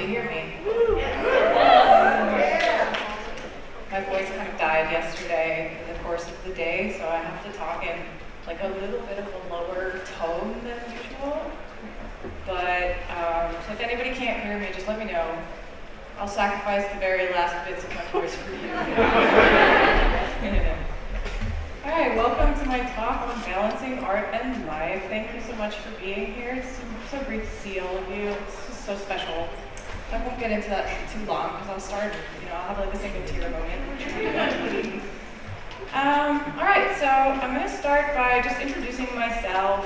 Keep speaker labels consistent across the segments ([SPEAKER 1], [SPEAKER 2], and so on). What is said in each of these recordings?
[SPEAKER 1] you hear me? My voice kind of died yesterday in the course of the day, so I have to talk in like a little bit of a lower tone than usual. But so if anybody can't hear me, just let me know. I'll sacrifice the very last bits of my voice for you. All right, welcome to my talk on balancing art and life. Thank you so much for being here. It's so great to see all of you. It's just so special. I won't get into that too long because I'll start, I'll have like a single tear moment. All right, so I'm going to start by just introducing myself.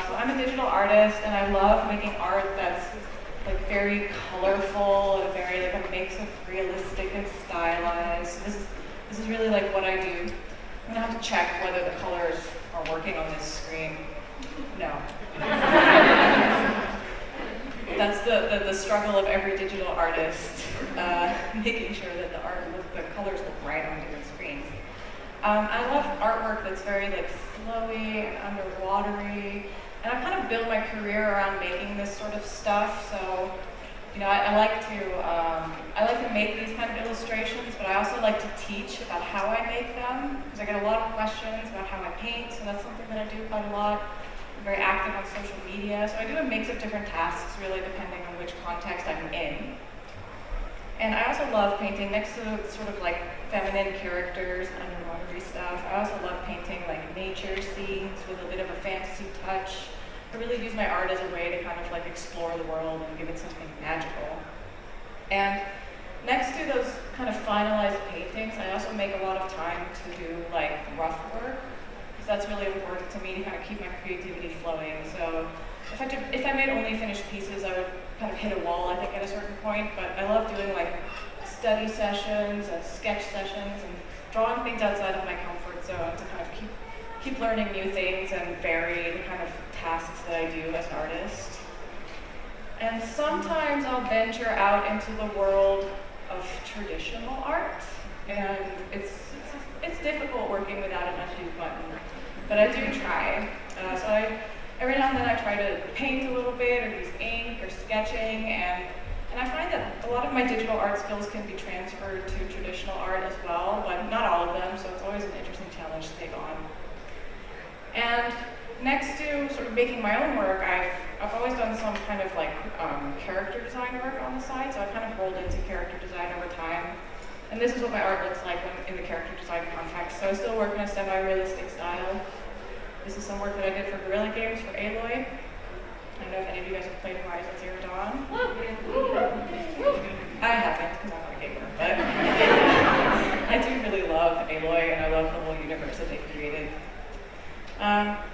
[SPEAKER 1] So I'm a digital artist and I love making art that's like very colorful and very like a mix of realistic and stylized. So this is really like what I do. I'm gonna have to check whether the colors are working on this screen. No. That's the struggle of every digital artist, making sure that the colors look right on different screens. I love artwork that's very like flowy and underwatery, and I kind of built my career around making this sort of stuff. So, I like to make these kind of illustrations, but I also like to teach about how I make them, because I get a lot of questions about how I paint, so that's something that I do quite a lot. I'm very active on social media, so I do a mix of different tasks, really depending on which context I'm in. And I also love painting next to sort of like feminine characters and underwatery stuff. I also love painting like nature scenes with a bit of a fantasy touch. I really use my art as a way to kind of like explore the world and give it something magical. And next to those kind of finalized paintings, I also make a lot of time to do like rough work, because that's really important to me to kind of keep my creativity flowing. So if I made only finished pieces, I would kind of hit a wall, I think, at a certain point, but I love doing like study sessions and sketch sessions and drawing things outside of my comfort zone to kind of keep learning new things and vary the kind of tasks that I do as an artist. And sometimes I'll venture out into the world of traditional art, and it's difficult working without an undo button, but I do try. Every now and then I try to paint a little bit or use ink or sketching, and I find that a lot of my digital art skills can be transferred to traditional art as well, but not all of them, so it's always an interesting challenge to take on. And next to sort of making my own work, I've always done some kind of like character design work on the side, so I've kind of rolled into character design over time. And this is what my art looks like in the character design context. So I still work in a semi-realistic style. This is some work that I did for Guerrilla Games for Aloy. I don't know if any of you guys have played Horizon Zero Dawn. I haven't, because I'm not a gamer, but I do really love Aloy, and I love the whole universe that they created.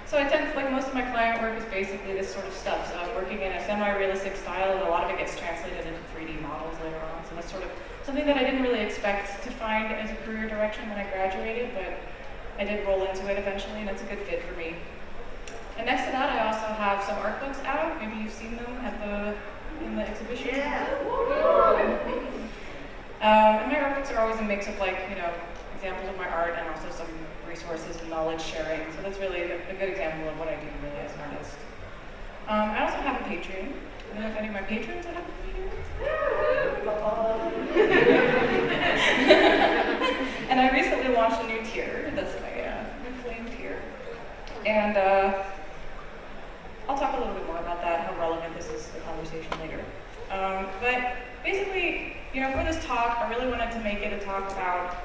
[SPEAKER 1] So I tend to, like, most of my client work is basically this sort of stuff. So I'm working in a semi-realistic style, and a lot of it gets translated into 3D models later on. So that's sort of something that I didn't really expect to find as a career direction when I graduated, but I did roll into it eventually, and it's a good fit for me. And next to that, I also have some art books out. Maybe you've seen them in the exhibition. Yeah. And my art books are always a mix of examples of my art and also some resources and knowledge sharing. So that's really a good example of what I do really as an artist. I also have a Patreon. I don't know if any of my patrons have a Patreon. And I recently launched a new tier. That's my flame tier. And I'll talk a little bit more about that, how relevant this is to the conversation later. But basically, for this talk, I really wanted to make it a talk about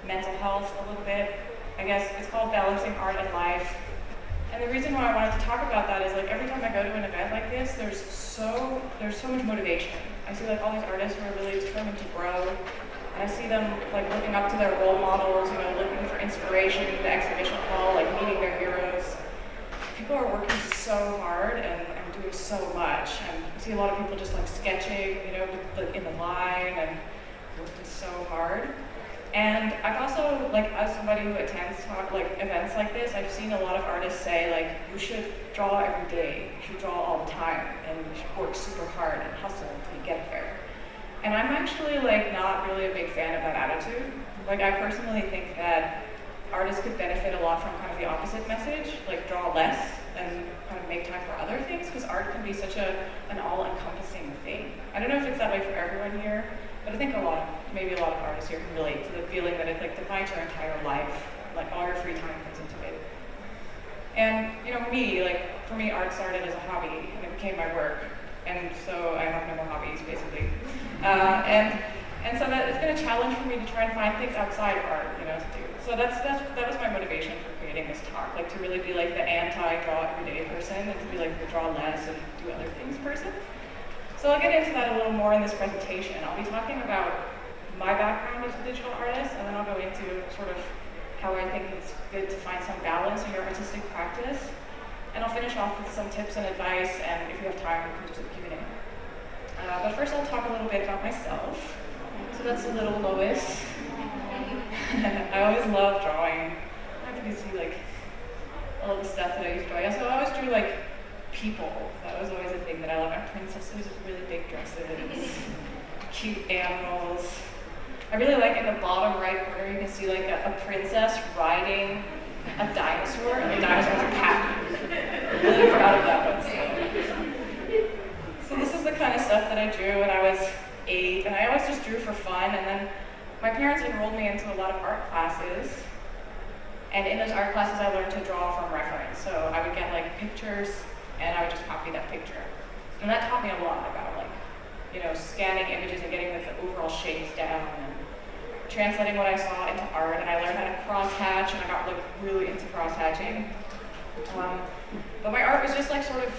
[SPEAKER 1] mental health a little bit. I guess it's called Balancing Art and Life. And the reason why I wanted to talk about that is every time I go to an event like this, there's so much motivation. I see all these artists who are really determined to grow. And I see them looking up to their role models, looking for inspiration in the exhibition hall, meeting their heroes. People are working so hard and doing so much. And I see a lot of people just sketching, in the line and working so hard. And I've also, as somebody who attends events like this, I've seen a lot of artists say, you should draw every day, you should draw all the time, and you should work super hard and hustle until you get there. And I'm actually, not really a big fan of that attitude. I personally think that artists could benefit a lot from kind of the opposite message, draw less and kind of make time for other things, because art can be such an all-encompassing thing. I don't know if I think maybe a lot of artists here can relate to the feeling that it like defines your entire life, like all your free time comes into it. And for me, art started as a hobby and it became my work, and so I have no more hobbies basically. And so that it's been a challenge for me to try and find things outside of art, to do. So that was my motivation for creating this talk, like to really be like the anti-draw everyday person, and to be like the draw less and do other things person. So I'll get into that a little more in this presentation. I'll be talking about my background as a digital artist, and then I'll go into sort of how I think it's good to find some balance in your artistic practice. And I'll finish off with some tips and advice, and if you have time, we can just do Q&A. But first I'll talk a little bit about myself. So that's a little Loish. I always loved drawing. I have to see like all the stuff that I used to draw. So I always drew like people. That was always a thing that I loved. Princesses with really big dresses, cute animals. I really like in the bottom right corner you can see like a princess riding a dinosaur, and the dinosaur's a cat. I'm really proud of that one. So this is the kind of stuff that I drew when I was 8, and I always just drew for fun, and then my parents enrolled me into a lot of art classes, and in those art classes I learned to draw from reference. So I would get like pictures, and I would just copy that picture. And that taught me a lot about like, scanning images and getting like the overall shapes down, and translating what I saw into art, and I learned how to cross-hatch, and I got like really into cross-hatching. But my art was just like sort of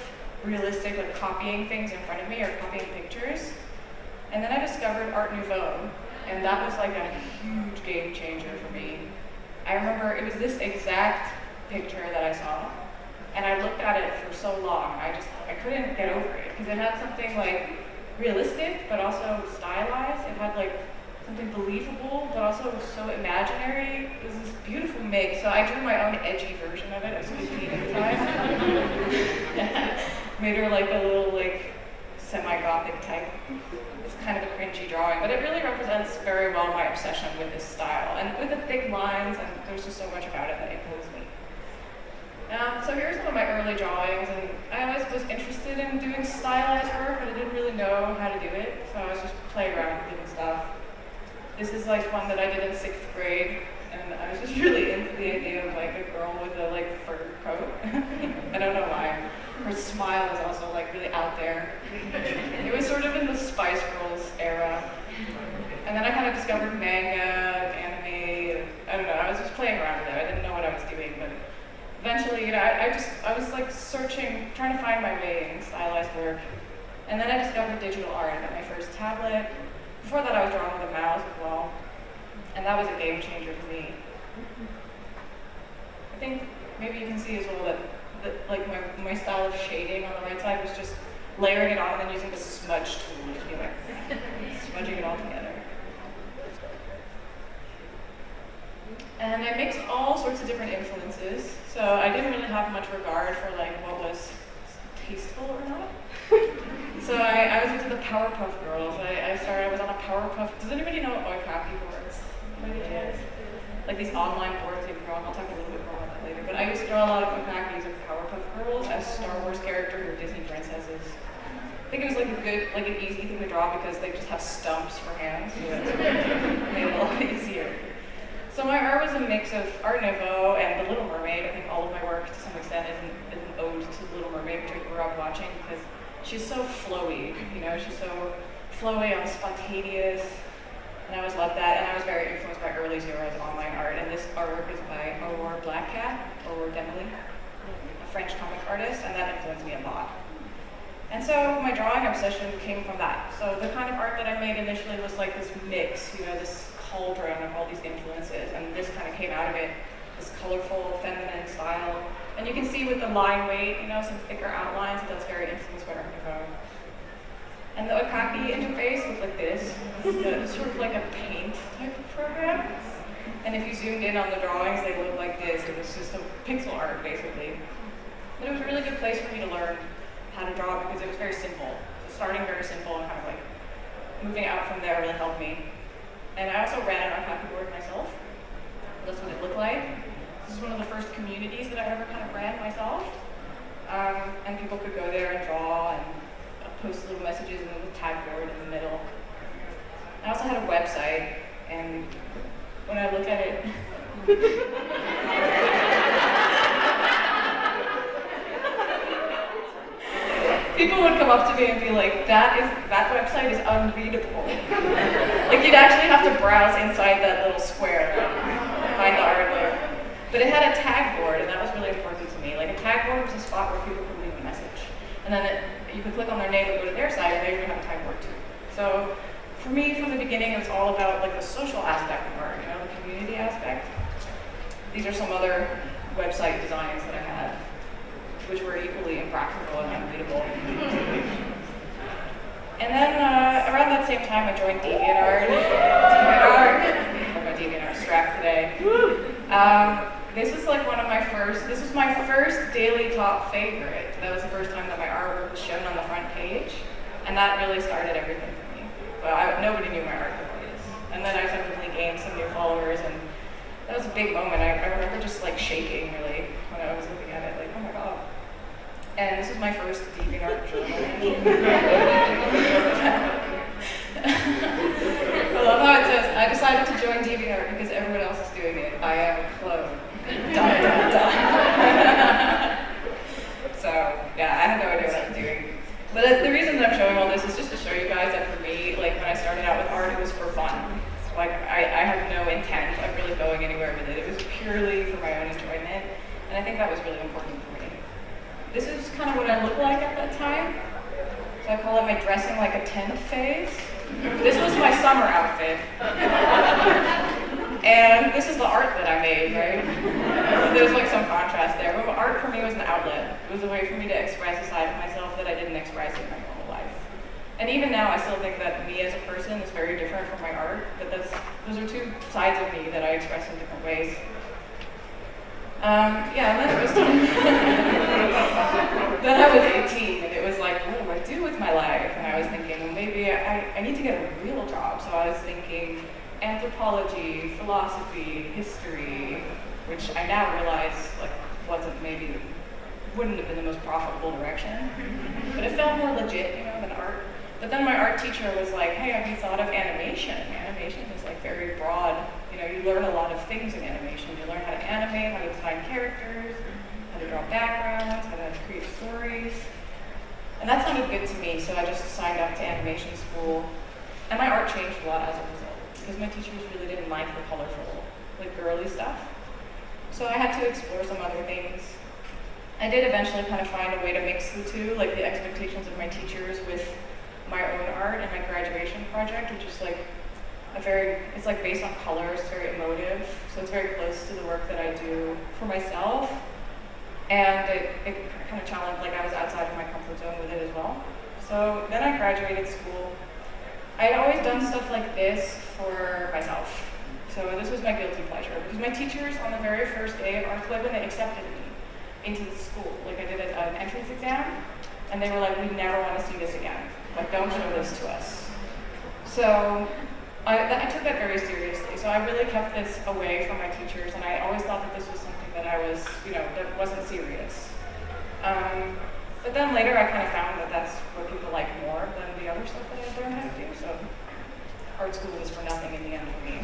[SPEAKER 1] realistic, like copying things in front of me or copying pictures. And then I discovered Art Nouveau, and that was like a huge game changer for me. I remember it was this exact picture that I saw, and I looked at it for so long. I couldn't get over it, because it had something like realistic, but also stylized. It had like something believable, but also so imaginary. It was this beautiful mix. So I drew my own edgy version of it. I was 15 at the time. Made her like a little like semi-gothic type. It's kind of a cringy drawing, but it really represents very well my obsession with this style, and with the thick lines, and there's just so much about it that imposes me. So here's some of my early drawings, and I always was interested in doing stylized work, but I didn't really know how to do it, so I was just playing around with different stuff. This is like one that I did in 6th grade, and I was just really into the idea of like a girl with a like fur coat. I don't know why. Her smile is also like really out there. It was sort of in the Spice Girls era. And then I kind of discovered manga, anime, I don't know, I was just playing around with it. I didn't know what I was doing, but eventually, I was like searching, trying to find my way in stylized work. And then I discovered digital art. I got my first tablet. Before that, I was drawing with a mouse as well, and that was a game changer for me. I think maybe you can see as well that like my style of shading on the right side was just layering it on and then using the smudge tool to be like smudging it all together. And I mixed all sorts of different influences, so I didn't really have much regard for like what was tasteful or not. So I was into the Powerpuff Girls. I was on a Powerpuff. Does anybody know oikaki boards? Like these online boards you can draw. I'll talk a little bit more about that later. But I used to draw a lot of oikakis of Powerpuff Girls as Star Wars characters or Disney princesses. I think it was like an easy thing to draw because they just have stumps for hands, so it made it a lot easier. So my art was a mix of Art Nouveau and The Little Mermaid. I think all of my work, to some extent, is an ode to The Little Mermaid, which I grew up watching because she's so flowy, she's so flowy and spontaneous, and I always loved that, and I was very influenced by early Zero's online art, and this artwork is by Aurore Blackcat, Aurore Demily, a French comic artist, and that influenced me a lot. And so my drawing obsession came from that. So the kind of art that I made initially was like this mix, this cauldron of all these influences, and this kind of came out of it, this colorful, feminine style. And you can see with the line weight, some thicker outlines, that's very influenced by Art Nouveau. And the oikaki interface looked like this. It's sort of like a paint type of program. And if you zoomed in on the drawings, they looked like this. It was just a pixel art, basically. But it was a really good place for me to learn how to draw because it was very simple. So starting very simple and kind of like moving out from there really helped me. And I also ran an oikaki board myself. That's what it looked like. This is one of the first communities that I ever kind of ran myself. And people could go there and draw and post little messages and then the tag board in the middle. I also had a website, and when I look at it, people would come up to me and be like, that website is unreadable. Like, you'd actually have to browse inside that little square to find the artwork. But it had a tag board, and that was really important to me. Like, a tag board was a spot where people could leave a message. And then you could click on their name and go to their site, and they would have a tag board too. So for me, from the beginning, it was all about like the social aspect of art, the community aspect. These are some other website designs that I had, which were equally impractical and unreadable. And then around that same time, I joined DeviantArt. I have my DeviantArt strap today. This was like this was my first daily top favorite. That was the first time that my artwork was shown on the front page, and that really started everything for me. But nobody knew my art before this. And then I suddenly gained some new followers, and that was a big moment. I remember just like shaking really when I was looking at it, like, oh my god. And this was my first DeviantArt journal. I love how it says, I decided to join DeviantArt because everyone else is doing it. I am a clone. So, yeah, I had no idea what I was doing. But the reason that I'm showing all this is just to show you guys that for me, like when I started out with art, it was for fun. Like, I had no intent of really going anywhere with it. It was purely for my own enjoyment. And I think that was really important for me. This is kind of what I looked like at that time. So I call it my dressing like a tent phase. This was my summer outfit. And this is the art that I made, right? There's like some contrast there. But art for me was an outlet. It was a way for me to express a side of myself that I didn't express in my normal life. And even now, I still think that me as a person is very different from my art, but those are two sides of me that I express in different ways. Yeah, and then it was then I was 18, and it was like, what do I do with my life? And I was thinking, well, maybe I need to get a real job. So I was thinking anthropology, philosophy, history, which I now realize like wouldn't have been the most profitable direction, but it felt more legit, than art. But then my art teacher was like, hey, have you thought of animation? Animation is like very broad. You learn a lot of things in animation. You learn how to animate, how to design characters, how to draw backgrounds, how to create stories. And that sounded good to me, so I just signed up to animation school. And my art changed a lot as a result, because my teachers really didn't like the colorful, like girly stuff. So I had to explore some other things. I did eventually kind of find a way to mix the two, like the expectations of my teachers with my own art and my graduation project, which is like it's like based on colors, it's very emotive, so it's very close to the work that I do for myself. And it kind of challenged, like I was outside of my comfort zone with it as well. So then I graduated school. I had always done stuff like this for myself. So this was my guilty pleasure, because my teachers on the very first day of art club, when they accepted me into the school, like I did an entrance exam, and they were like, we never want to see this again. Like, don't show this to us. So I took that very seriously. So I really kept this away from my teachers, and I always thought that this was something that I was, that wasn't serious. But then later I kind of found that that's what people like more than the other stuff that I learned how to do. So art school was for nothing in the end for me.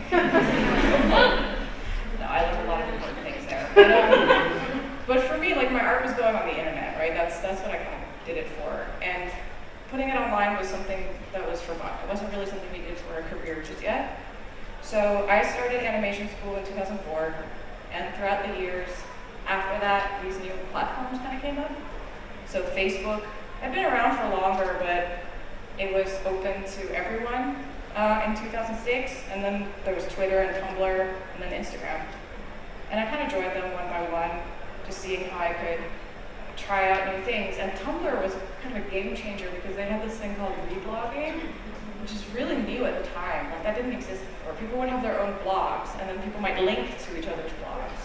[SPEAKER 1] No, I learned a lot of important things there. But for me, like my art was going on the internet, right? That's what I kind of did it for. And putting it online was something that was for fun. It wasn't really something we did for a career just yet. So I started animation school in 2004, and throughout the years after that, these new platforms kind of came up. So Facebook had been around for longer, but it was open to everyone in 2006, and then there was Twitter and Tumblr, and then Instagram. And I kind of joined them one by one, just seeing how I could try out new things. And Tumblr was kind of a game changer because they had this thing called reblogging, which is really new at the time. Like that didn't exist before. People would have their own blogs, and then people might link to each other's blogs.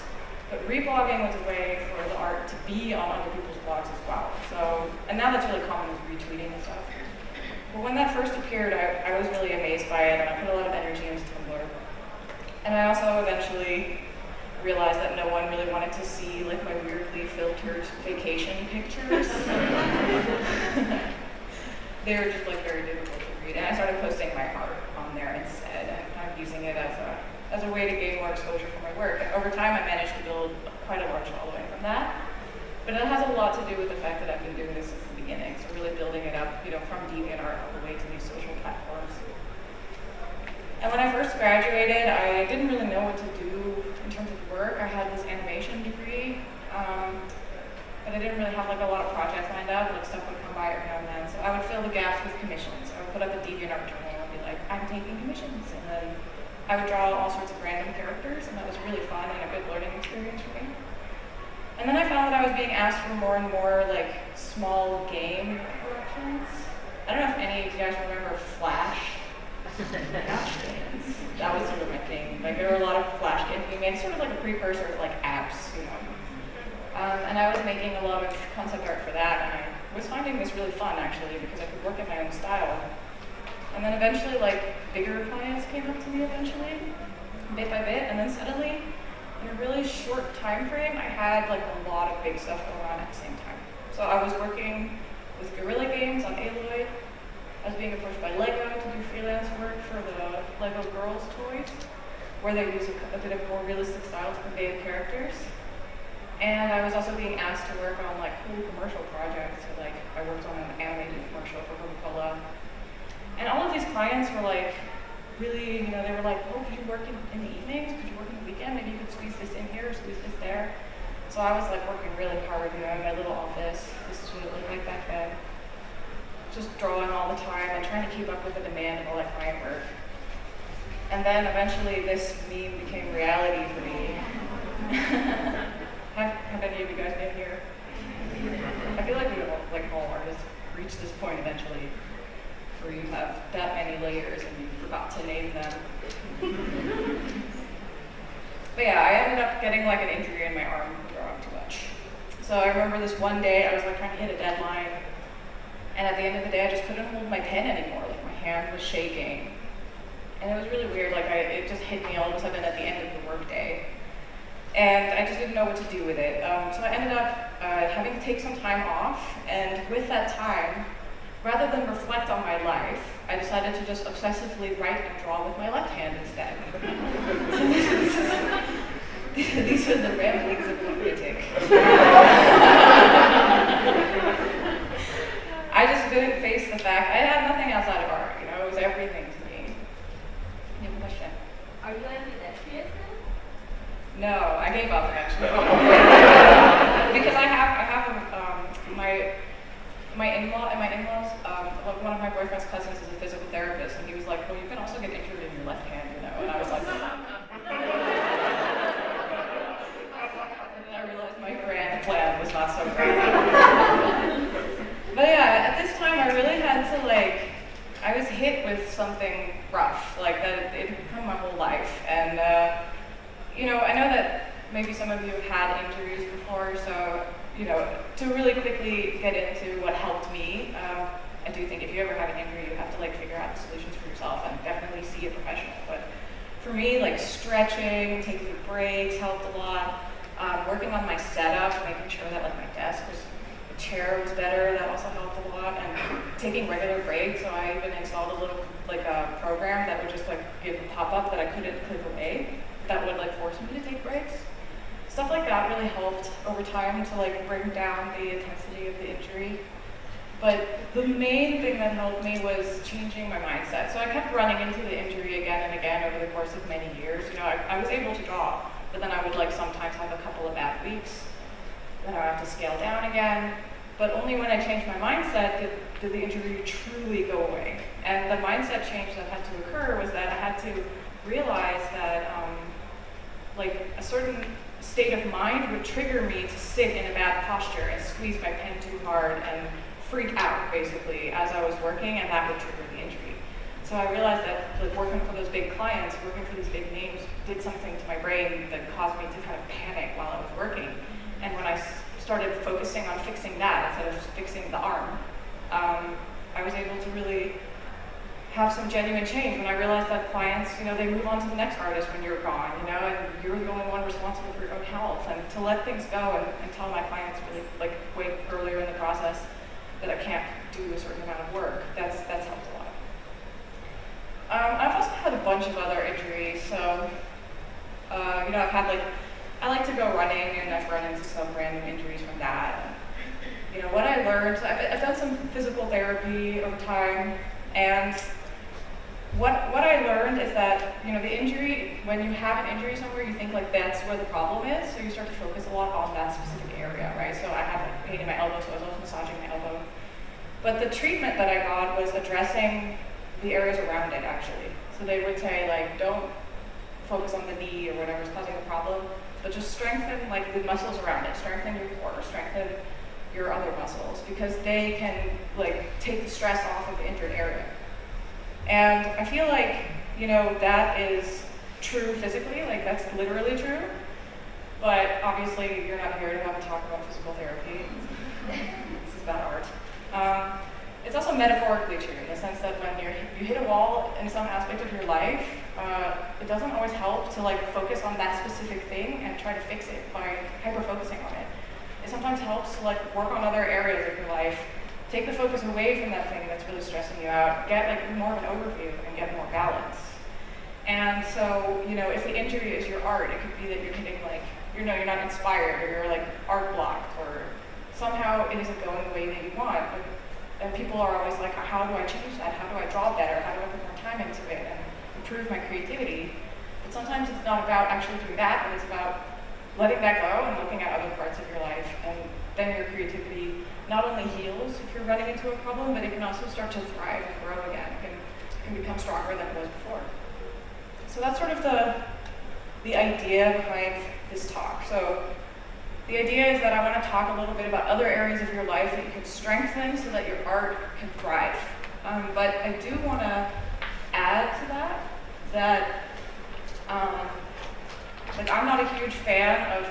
[SPEAKER 1] But reblogging was a way for the art to be on other people's blogs as well. So, and now that's really common with retweeting and stuff. But when that first appeared, I was really amazed by it, and I put a lot of energy into Tumblr. And I also eventually realized that no one really wanted to see like my weirdly filtered vacation pictures. They were just like very difficult to read. And I started posting my art on there instead. using it as a way to gain more exposure for my work. And over time, I managed to build quite a large following from that. But it has a lot to do with the fact that I've been doing this since the beginning. So really building it up, from DeviantArt all the way to these social platforms. And when I first graduated, I didn't really know what to do in terms of work. I had this animation degree, but I didn't really have like a lot of projects lined up. Like stuff would come by every now and then. So I would fill the gaps with commissions. I would put up a DeviantArt journal and be like, I'm taking commissions. And then I would draw all sorts of random characters, and that was really fun and a good learning experience for me. And then I found that I was being asked for more and more like small game productions. I don't know if any of you guys remember Flash. Flash games. That was sort of my thing. Like there were a lot of Flash games being made, sort of like a precursor to like apps, And I was making a lot of concept art for that, and I was finding this really fun actually because I could work in my own style. And then eventually, like bigger clients came up to me eventually, bit by bit, and then suddenly, in a really short time frame, I had like a lot of big stuff going on at the same time. So I was working with Guerrilla Games on Aloy. I was being approached by Lego to do freelance work for the Lego Girls toys, where they use a bit of more realistic style to convey the characters. And I was also being asked to work on like cool commercial projects. So like I worked on an animated commercial for Coca-Cola. And all of these clients were like, really, they were like, oh, could you work in the evenings? Could you work in the weekend? Maybe you could squeeze this in here, squeeze this there. So I was like working really hard, in my little office. This is what it looked like back then. Just drawing all the time and trying to keep up with the demand of all that client work. And then eventually this meme became reality for me. Have any of you guys been here? I feel like all artists reach this point eventually, where you have that many layers and you forgot to name them. But yeah, I ended up getting like an injury in my arm from drawing too much. So I remember this one day I was like trying to hit a deadline, and at the end of the day I just couldn't hold my pen anymore. Like my hand was shaking. And it was really weird, like it just hit me all of a sudden at the end of the workday. And I just didn't know what to do with it. So I ended up having to take some time off, and with that time, rather than reflect on my life, I decided to just obsessively write and draw with my left hand instead. These are the ramblings of a lunatic. I just couldn't face the fact, I had nothing outside of art, it was everything to me. You have a question?
[SPEAKER 2] Are you ambidextrous now?
[SPEAKER 1] No, I gave up actually. Because I have my in-laws, one of my boyfriend's cousins is a physical therapist, and he was like, well, you can also get injured in your left hand, and I was like, and then I realized my grand plan was not so great. But yeah, at this time I really had to I was hit with something rough, like that it had become my whole life, and I know that maybe some of you have had injuries before, so to really quickly get into what helped me, I do think if you ever have an injury, you have to figure out the solutions for yourself and definitely see a professional. But for me, stretching, taking breaks helped a lot. Working on my setup, making sure that my the chair was better, that also helped a lot. And taking regular breaks, so I even installed a little a program that would just give a pop-up that I couldn't click away, that would force me to take breaks. Stuff like that really helped over time to bring down the intensity of the injury. But the main thing that helped me was changing my mindset. So I kept running into the injury again and again over the course of many years. I was able to draw, but then I would sometimes have a couple of bad weeks. Then I would have to scale down again. But only when I changed my mindset did the injury truly go away. And the mindset change that had to occur was that I had to realize that a certain state of mind would trigger me to sit in a bad posture and squeeze my pen too hard and freak out, basically, as I was working, and that would trigger the injury. So I realized that working for those big clients, working for these big names, did something to my brain that caused me to kind of panic while I was working. And when I started focusing on fixing that instead of fixing the arm, I was able to really have some genuine change when I realized that clients, they move on to the next artist when you're gone, and you're the only one responsible for your own health. And to let things go and tell my clients really way earlier in the process that I can't do a certain amount of work, that's helped a lot. I've also had a bunch of other injuries, so, I've had I like to go running and I've run into some random injuries from that. What I learned, so I've done some physical therapy over time, and what I learned is that, the injury, when you have an injury somewhere, you think that's where the problem is, so you start to focus a lot on that specific area, right? So I had pain in my elbow, so I was always massaging my elbow. But the treatment that I got was addressing the areas around it, actually. So they would say, don't focus on the knee or whatever's causing the problem, but just strengthen the muscles around it, strengthen your core, strengthen your other muscles, because they can take the stress off of the injured area. And I feel that is true physically, that's literally true, but obviously you're not here to have a talk about physical therapy. This is about art. It's also metaphorically true in the sense that when you hit a wall in some aspect of your life, it doesn't always help to focus on that specific thing and try to fix it by hyper-focusing on it. It sometimes helps to work on other areas of your life, take the focus away from that thing that's really stressing you out, get more of an overview and get more balance. And so, if the injury is your art, it could be that you're hitting you're not inspired, or you're art blocked, or somehow it isn't going the way that you want. And people are always how do I change that? How do I draw better? How do I put more time into it and improve my creativity? But sometimes it's not about actually doing that, but it's about letting that go and looking at other parts of your life. And then your creativity not only heals if you're running into a problem, but it can also start to thrive and grow again. It can become stronger than it was before. So that's sort of the idea behind this talk. So the idea is that I want to talk a little bit about other areas of your life that you can strengthen so that your art can thrive. But I do want to add to that I'm not a huge fan of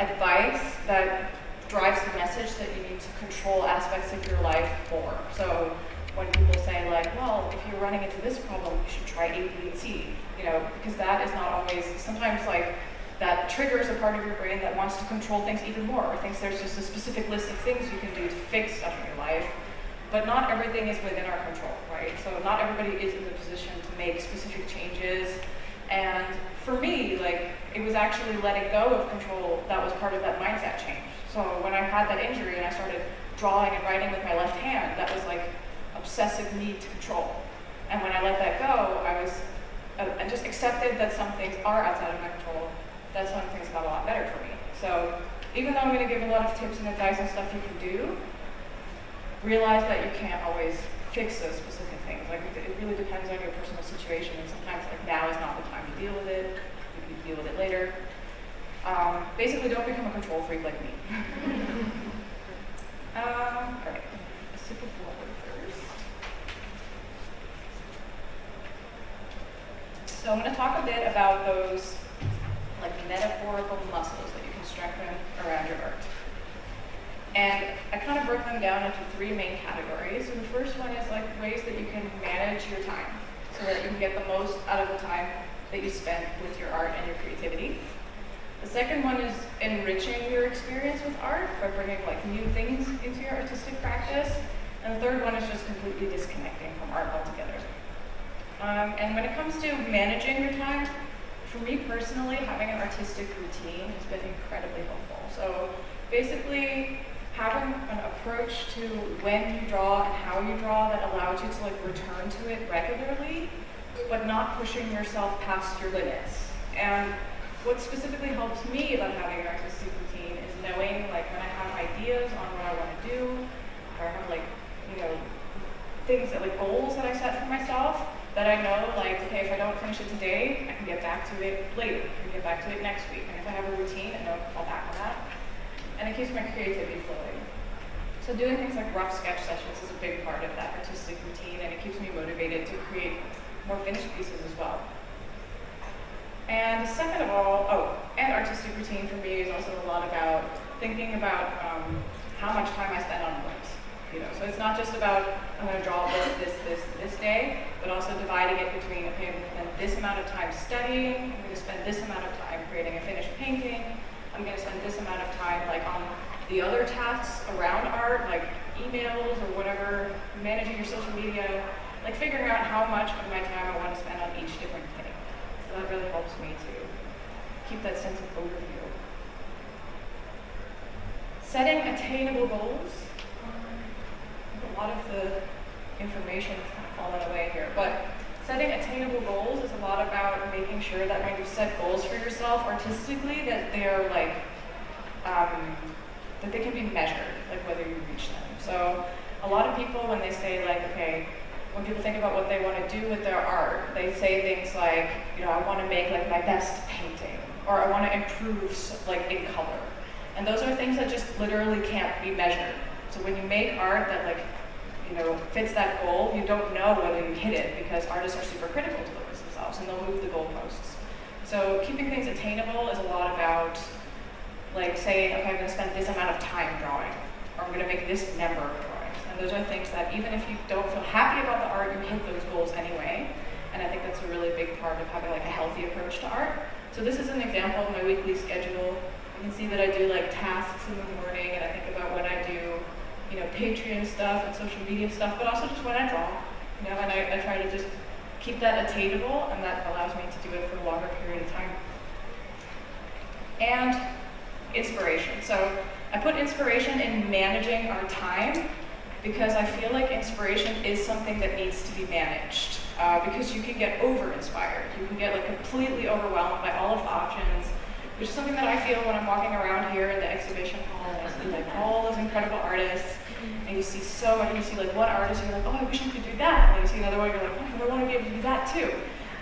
[SPEAKER 1] advice that drives the message that you need to control aspects of your life more. So when people say well, if you're running into this problem, you should try A, B, and C, because that is not always, sometimes that triggers a part of your brain that wants to control things even more, or thinks there's just a specific list of things you can do to fix stuff in your life. But not everything is within our control, right? So not everybody is in the position to make specific changes. And for me, it was actually letting go of control that was part of that mindset change. So when I had that injury and I started drawing and writing with my left hand, that was obsessive need to control. And when I let that go, I just accepted that some things are outside of my control. That's when things got a lot better for me. So even though I'm going to give a lot of tips and advice and stuff you can do, realize that you can't always fix those specific things. It really depends on your personal situation, and sometimes now is not the time to deal with it. You can deal with it later. Basically, don't become a control freak like me. All right, a sip of water first. So I'm going to talk a bit about those metaphorical muscles that you can strengthen around your art. And I kind of broke them down into three main categories. So the first one is ways that you can manage your time so that you can get the most out of the time that you spend with your art and your creativity. The second one is enriching your experience with art by bringing new things into your artistic practice. And the third one is just completely disconnecting from art altogether. And when it comes to managing your time, for me personally, having an artistic routine has been incredibly helpful. So basically, having an approach to when you draw and how you draw that allows you to return to it regularly, but not pushing yourself past your limits. And what specifically helps me about having an artistic routine is knowing when I have ideas on what I want to do, or I have things that goals that I set for myself, that I know, okay, if I don't finish it today, I can get back to it later. I can get back to it next week. And if I have a routine, I know I can fall back on that. And it keeps my creativity flowing. So doing things like rough sketch sessions is a big part of that artistic routine, and it keeps me motivated to create more finished pieces as well. And second of all, and artistic routine for me is also a lot about thinking about how much time I spend on what. So it's not just about I'm going to draw this day, but also dividing it between, okay, I'm going to spend this amount of time studying, I'm going to spend this amount of time creating a finished painting, I'm going to spend this amount of time on the other tasks around art, like emails or whatever, managing your social media, like figuring out how much of my time I want to spend on each different thing. So that really helps me to keep that sense of overview. Setting attainable goals. A lot of the information is kind of fallen away here, but setting attainable goals is a lot about making sure that when you set goals for yourself artistically, that they are like, that they can be measured, like whether you reach them. So a lot of people, when they say like, okay, when people think about what they want to do with their art, they say things like, you know, I want to make like my best painting, or I want to improve like in color. And those are things that just literally can't be measured. So when you make art that like, you know, fits that goal, you don't know whether you hit it because artists are super critical to the works themselves and they'll move the goalposts. So keeping things attainable is a lot about like saying, okay, I'm going to spend this amount of time drawing, or I'm going to make this number of drawings. And those are things that even if you don't feel happy about the art, you hit those goals anyway. And I think that's a really big part of having like a healthy approach to art. So this is an example of my weekly schedule. You can see that I do like tasks in the morning, and I think about when I do, you know, Patreon stuff and social media stuff, but also just when I draw, you know, and I try to just keep that attainable, and that allows me to do it for a longer period of time. And inspiration. So I put inspiration in managing our time because I feel like inspiration is something that needs to be managed because you can get over-inspired. You can get like completely overwhelmed by all of the options, which is something that I feel when I'm walking around here in the exhibition hall and I see like all those incredible artists, and you see so much, you see like one artist, and you're like, oh, I wish I could do that, and then you see another one, you're like, oh, I want to be able to do that too.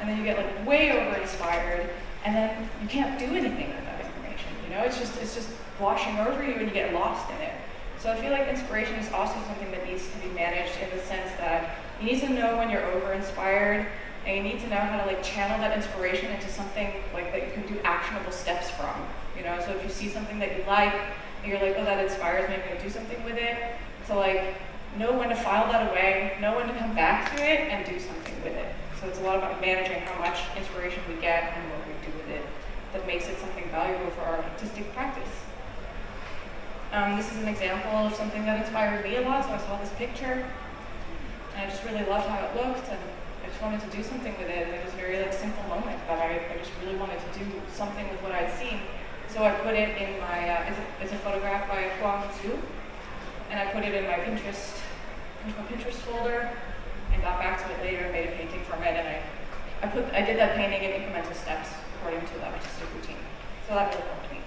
[SPEAKER 1] And then you get like way over-inspired, and then you can't do anything with that information, you know? It's just washing over you and you get lost in it. So I feel like inspiration is also something that needs to be managed in the sense that you need to know when you're over-inspired, and you need to know how to like channel that inspiration into something like that you can do actionable steps from, you know? So if you see something that you like, and you're like, oh, that inspires me, I'm gonna do something with it. So like, know when to file that away, know when to come back to it, and do something with it. So it's a lot about managing how much inspiration we get and what we do with it that makes it something valuable for our artistic practice. This is an example of something that inspired me a lot. So I saw this picture, and I just really loved how it looked, and I just wanted to do something with it. And it was a very like simple moment, but I just really wanted to do something with what I'd seen. So I put it in my, it's a photograph by Huang Zhu, and I put it in my Pinterest folder, and got back to it later and made a painting from it, and I did that painting in incremental steps according to that artistic routine. So that really helped me.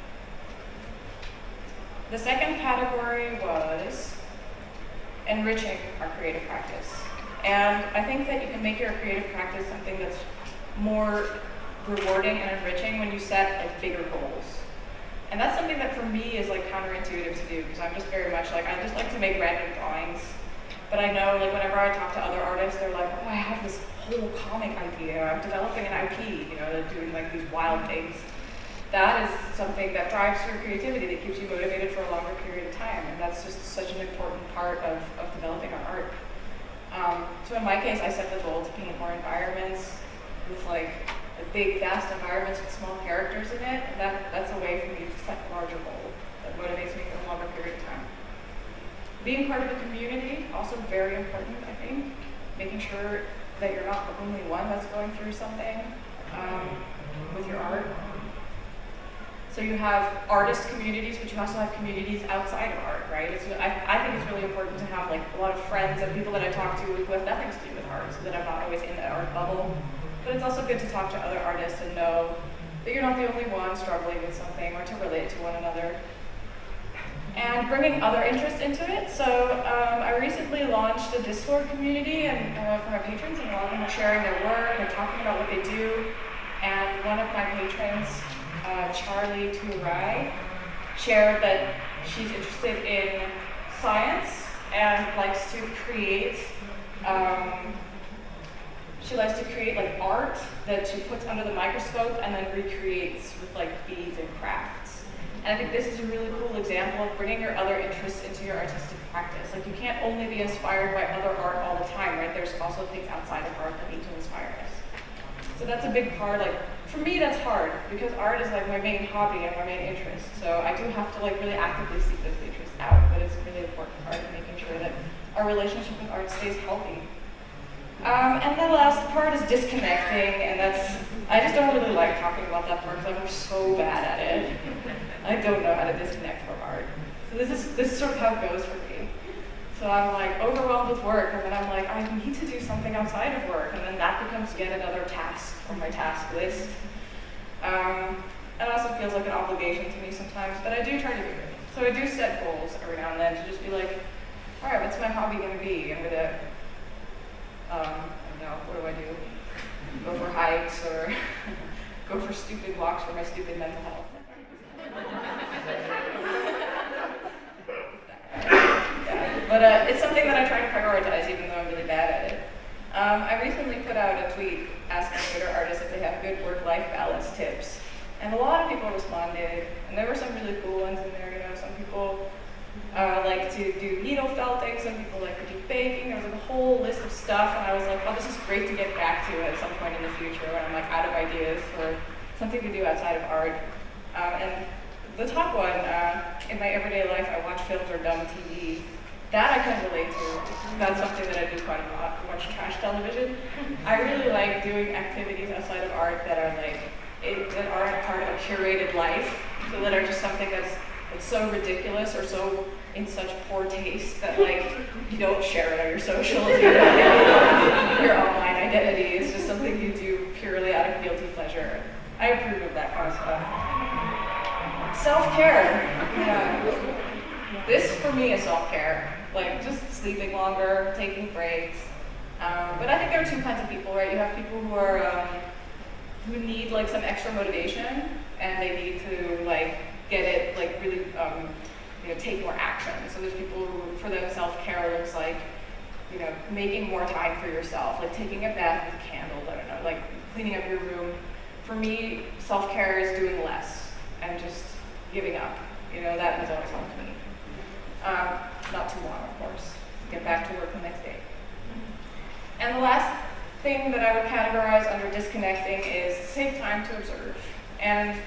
[SPEAKER 1] The second category was enriching our creative practice. And I think that you can make your creative practice something that's more rewarding and enriching when you set like bigger goals. And that's something that for me is like counterintuitive to do, because I'm just very much like, I just like to make random drawings. But I know like whenever I talk to other artists, they're like, oh, I have this whole comic idea, I'm developing an IP, you know, they're doing like these wild things. That is something that drives your creativity, that keeps you motivated for a longer period of time. And that's just such an important part of developing our art. So in my case, I set the goal to paint more environments with like big, vast environments with small characters in it. And that's a way for me to set a larger goal that motivates me for a longer period of time. Being part of a community, also very important, I think. Making sure that you're not the only one that's going through something with your art. So you have artist communities, but you also have communities outside of art, right? I think it's really important to have like a lot of friends and people that I talk to who have nothing to do with art, so that I'm not always in the art bubble. But it's also good to talk to other artists and know that you're not the only one struggling with something, or to relate to one another. And bringing other interests into it. So I recently launched a Discord community and for my patrons, and a lot of them are sharing their work and talking about what they do. And one of my patrons, Charlie Turai, shared that she's interested in science and likes to create like art that she puts under the microscope and then recreates with like beads and crafts. And I think this is a really cool example of bringing your other interests into your artistic practice. Like, you can't only be inspired by other art all the time, right? There's also things outside of art that need to inspire us. So that's a big part. Like, for me, that's hard because art is like my main hobby and my main interest. So I do have to like really actively seek those interests out, but it's a really important part of making sure that our relationship with art stays healthy. And the last part is disconnecting, and I just don't really like talking about that part because I'm so bad at it. I don't know how to disconnect from art. So this is sort of how it goes for me. So I'm like overwhelmed with work, and then I'm like, I need to do something outside of work, and then that becomes yet another task on my task list. It also feels like an obligation to me sometimes, but I do try to do it. So I do set goals every now and then to just be like, all right, what's my hobby going to be? I'm going to, I don't know, what do I do? Go for hikes or go for stupid walks for my stupid mental health. But it's something that I try to prioritize, even though I'm really bad at it. I recently put out a tweet asking Twitter artists if they have good work-life balance tips. And a lot of people responded, and there were some really cool ones in there. You know, some people like to do needle felting, some people like to do baking. There was like a whole list of stuff, and I was like, oh, this is great to get back to at some point in the future when I'm like out of ideas for something to do outside of art. And the top one, in my everyday life, I watch films or dumb TV. That I can relate to. That's something that I do quite a lot. I watch trash television. I really like doing activities outside of art that are like that aren't part of a curated life, so that are just something that's so ridiculous or so in such poor taste that like you don't share it on your socials, you know, your online identity. It's just something you do purely out of guilty pleasure. I approve of that kind of stuff. Self-care. Yeah. This for me is self-care. Like just sleeping longer, taking breaks. But I think there are two kinds of people, right? You have people who are who need like some extra motivation, and they need to like get it like really you know, take more action. So there's people who, for them, self-care looks like, you know, making more time for yourself, like taking a bath with candles, I don't know, like cleaning up your room. For me, self-care is doing less and just giving up. You know, that has always helped me. Not too long, of course. Get back to work the next day. And the last thing that I would categorize under disconnecting is take time to observe. And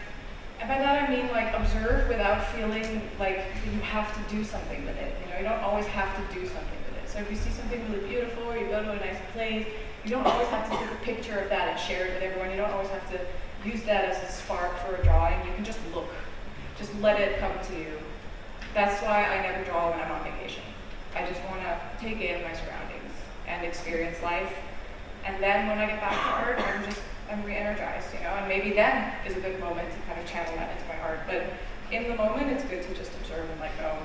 [SPEAKER 1] by that I mean like observe without feeling like you have to do something with it. You know, you don't always have to do something with it. So if you see something really beautiful, or you go to a nice place, you don't always have to take a picture of that and share it with everyone. You don't always have to use that as a spark for a drawing. You can just look. Just let it come to you. That's why I never draw when I'm on vacation. I just want to take in my surroundings and experience life. And then when I get back to art, I'm re-energized, you know, and maybe then is a good moment to kind of channel that into my art. But in the moment, it's good to just observe and let go.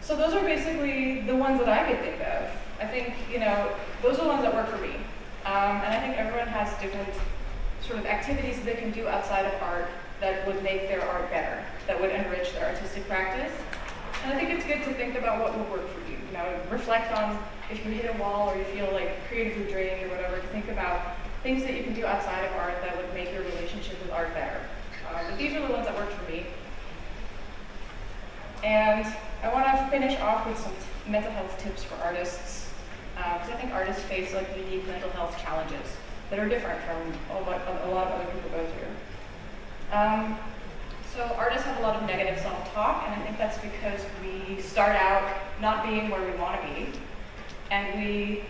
[SPEAKER 1] So those are basically the ones that I could think of. I think, you know, those are the ones that work for me. And I think everyone has different sort of activities that they can do outside of art that would make their art better, that would enrich their artistic practice. And I think it's good to think about what would work for you. You know, reflect on if you hit a wall or you feel like creatively drained or whatever, to think about things that you can do outside of art that would make your relationship with art better. But these are the ones that work for me. And I want to finish off with some mental health tips for artists, because I think artists face like unique mental health challenges that are different from what a lot of other people go through. So artists have a lot of negative self-talk, and I think that's because we start out not being where we want to be, and we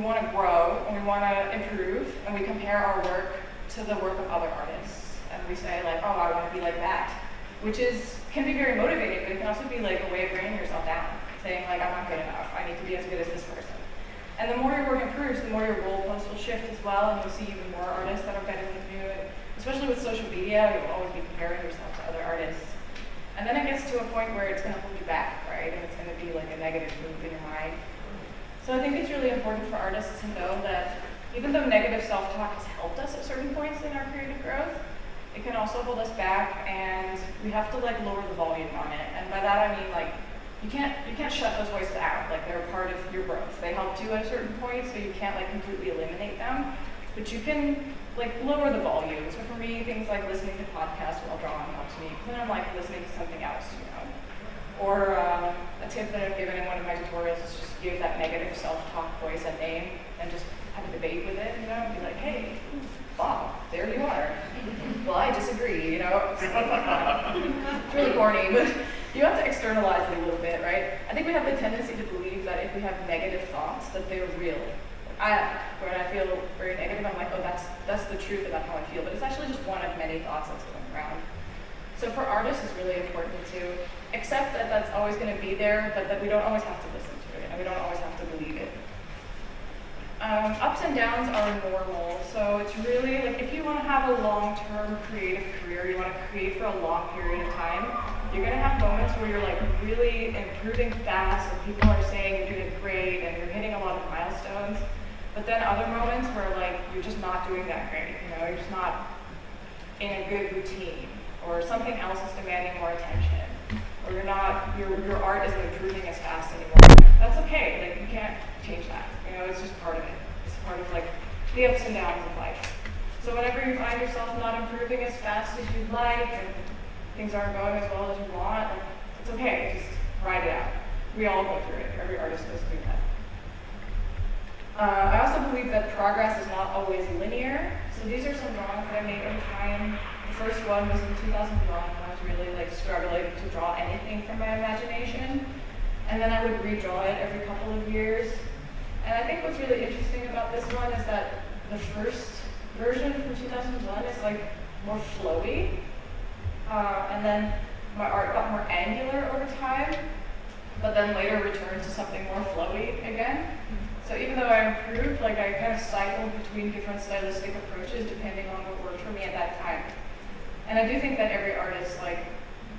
[SPEAKER 1] want to grow, and we want to improve, and we compare our work to the work of other artists, and we say like, oh, I want to be like that, which can be very motivating, but it can also be like a way of bringing yourself down, saying like, I'm not good enough, I need to be as good as this person. And the more your work improves, the more your goalposts will shift as well, and you'll see even more artists that are better than you. And especially with social media, you'll always be comparing yourself to other artists. And then it gets to a point where it's going to hold you back, right? And it's going to be like a negative loop in your mind. So I think it's really important for artists to know that even though negative self-talk has helped us at certain points in our creative growth, it can also hold us back, and we have to like lower the volume on it. And by that I mean like, you can't shut those voices out. Like they're a part of your growth. They helped you at a certain point, so you can't like completely eliminate them. But you can like lower the volume. So for me, things like listening to podcasts while drawing helps me. Then I'm like listening to something else, you know. Or a tip that I've given in one of my tutorials is just give that negative self-talk voice a name and just have a debate with it, you know, and be like, hey, Bob, there you are. Well, I disagree, you know. It's really corny, but you have to externalize it a little bit, right? I think we have the tendency to believe that if we have negative thoughts, that they're real, when I feel very negative, I'm like, oh, that's the truth about how I feel, but it's actually just one of many thoughts that's going around. So for artists, it's really important to accept that that's always going to be there, but that we don't always have to listen to it, and we don't always have to believe it. Ups and downs are normal, so it's really, like, if you want to have a long-term creative career, you want to create for a long period of time, you're going to have moments where you're, like, really improving fast, and people are saying you're doing great, and you're hitting a lot of milestones, but then other moments where, like, you're just not doing that great, you know, you're just not in a good routine, or something else is demanding more attention, or your art isn't improving as fast anymore. That's okay, like, you can't change that. You know, it's just part of it. It's part of, like, the ups and downs of life. So whenever you find yourself not improving as fast as you'd like, and things aren't going as well as you want, like, it's okay, just ride it out. We all go through it. Every artist goes through that. I also believe that progress is not always linear. So these are some drawings that I made over time. The first one was in 2001 when I was really, like, struggling to draw anything from my imagination. And then I would redraw it every couple of years. And I think what's really interesting about this one is that the first version from 2001 is, like, more flowy. And then my art got more angular over time, but then later returned to something more flowy again. So even though I improved, like, I kind of cycled between different stylistic approaches depending on what worked for me at that time. And I do think that every artist, like,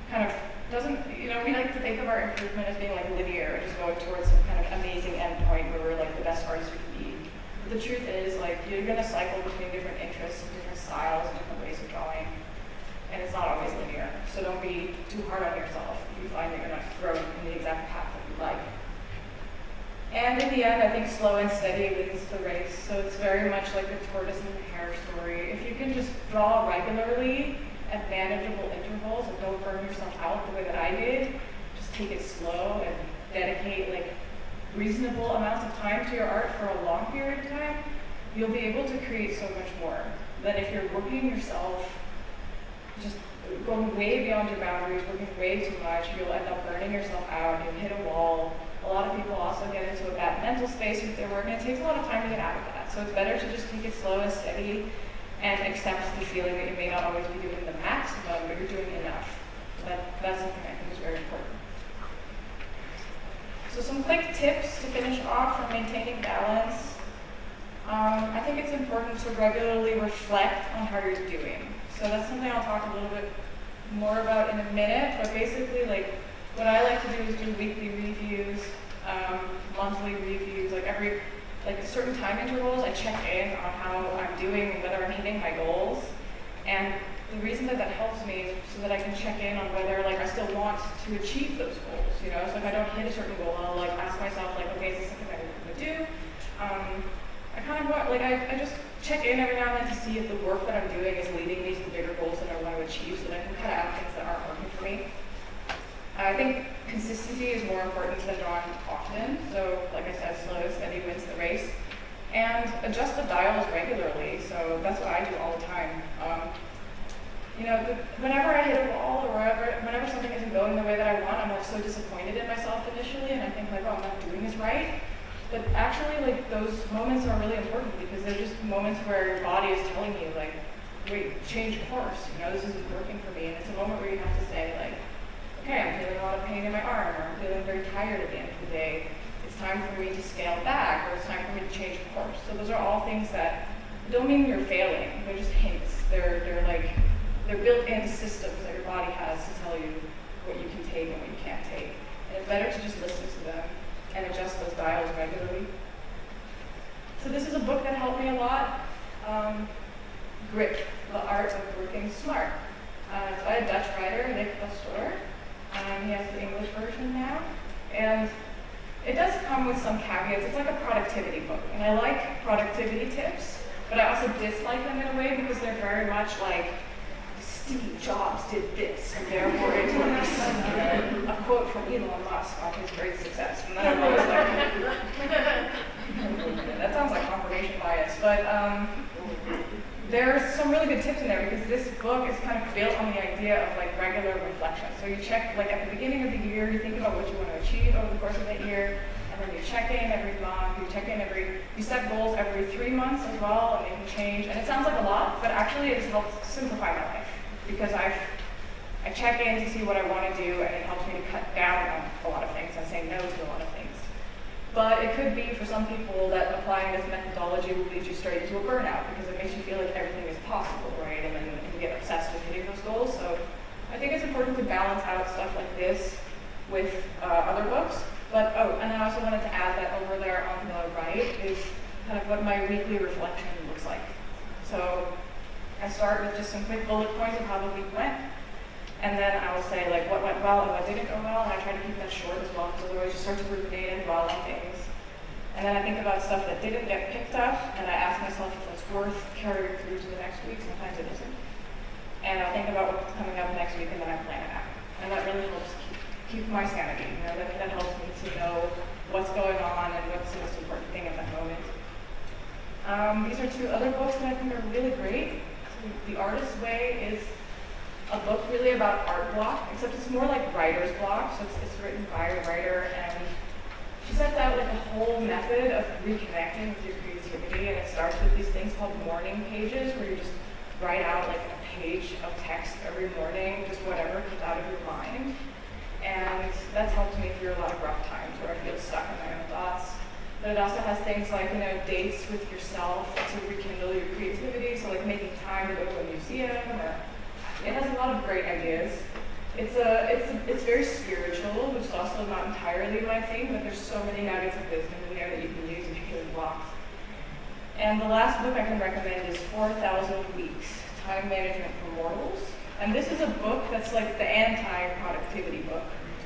[SPEAKER 1] kind of doesn't, you know, we like to think of our improvement as being, like, linear, just going towards some kind of amazing endpoint where we're, like, the best artist we can be. But the truth is, like, you're going to cycle between different interests and different styles and different ways of drawing. And it's not always linear. So don't be too hard on yourself if you find that you're not growing in the exact path that you like. And in the end, I think slow and steady wins the race. So it's very much like the tortoise and the hare story. If you can just draw regularly at manageable intervals and don't burn yourself out the way that I did, just take it slow and dedicate, like, reasonable amounts of time to your art for a long period of time, you'll be able to create so much more than if you're working yourself, just going way beyond your boundaries, working way too much. You'll end up burning yourself out, you'll hit a wall. A lot of people also get into a bad mental space with their work, and it takes a lot of time to get out of that. So it's better to just take it slow and steady and accept the feeling that you may not always be doing the maximum, but you're doing enough. That's something I think is very important. So some quick tips to finish off for maintaining balance. I think it's important to regularly reflect on how you're doing. So that's something I'll talk a little bit more about in a minute, but basically, like, what I like to do is do weekly reviews, monthly reviews, like certain time intervals. I check in on how I'm doing and whether I'm hitting my goals. And the reason that helps me is so that I can check in on whether, like, I still want to achieve those goals, you know? So if I don't hit a certain goal, I'll, like, ask myself, like, okay, is this something I want to do? I kind of want, like, I just check in every now and then to see if the work that I'm doing is leading me to the bigger goals that I want to achieve, so that I can cut out things that aren't working for me. I think consistency is more important than drawing often. So, like I said, slow and steady wins the race. And adjust the dials regularly. So that's what I do all the time. You know, whenever I hit a wall or whenever something isn't going the way that I want, I'm, like, so disappointed in myself initially, and I think, like, oh, I'm not doing this right. But actually, like, those moments are really important because they're just moments where your body is telling you, like, wait, change course. You know, this isn't working for me. And it's a moment where you have to say, like, okay, I'm feeling a lot of pain in my arm, or I'm feeling very tired at the end of the day. It's time for me to scale back, or it's time for me to change course. So those are all things that don't mean you're failing. They're just hints. They're built-in systems that your body has to tell you what you can take and what you can't take. And it's better to just listen to them and adjust those dials regularly. So this is a book that helped me a lot. Grip, The Art of Working Smart. It's by a Dutch writer, Nikolai Lockertsen. He has the English version now. And it does come with some caveats. It's like a productivity book. And I like productivity tips, but I also dislike them in a way because they're very much like, Steve Jobs did this, and therefore it's like a quote from Elon Musk on his great success. And then I was like, that sounds like confirmation bias, but there's some really good tips in there because this book is kind of built on the idea of, like, regular reflection. So you check, like, at the beginning of the year, you think about what you want to achieve over the course of that year, and and then you check in every month, you set goals every 3 months as well, and they can change. And it sounds like a lot, but actually it has helped simplify my life because I check in to see what I want to do, and it helps me to cut down on a lot of things and say no to a lot of things. But it could be for some people that applying this methodology will lead you straight into a burnout because it makes you feel like everything is possible, right? And then you get obsessed with hitting those goals. So I think it's important to balance out stuff like this with other books. But, and I also wanted to add that over there on the right is kind of what my weekly reflection looks like. So I start with just some quick bullet points of how the week went. And then I will say like what went well and what didn't go well, and I try to keep that short as well, because otherwise you start to ruminate and dwell on things. And then I think about stuff that didn't get picked up, and I ask myself if it's worth carrying through to the next week. Sometimes it isn't. And I'll think about what's coming up next week, and then I plan it out. And that really helps keep my sanity. You know, that helps me to know what's going on and what's the most important thing at that moment. These are two other books that I think are really great. So The Artist's Way is a book really about art block, except it's more like writer's block, so it's written by a writer, and she sets out like a whole method of reconnecting with your creativity, and it starts with these things called morning pages, where you just write out like a page of text every morning, just whatever comes out of your mind, and that's helped me through a lot of rough times where I feel stuck in my own thoughts. But it also has things like, you know, dates with yourself to rekindle your creativity, so like making time to go to a museum, or it has a lot of great ideas. It's very spiritual, which is also not entirely my thing, but there's so many nuggets of wisdom in there that you can use if you're feeling lost. And the last book I can recommend is 4,000 Weeks, Time Management for Mortals. And this is a book that's like the anti-productivity book.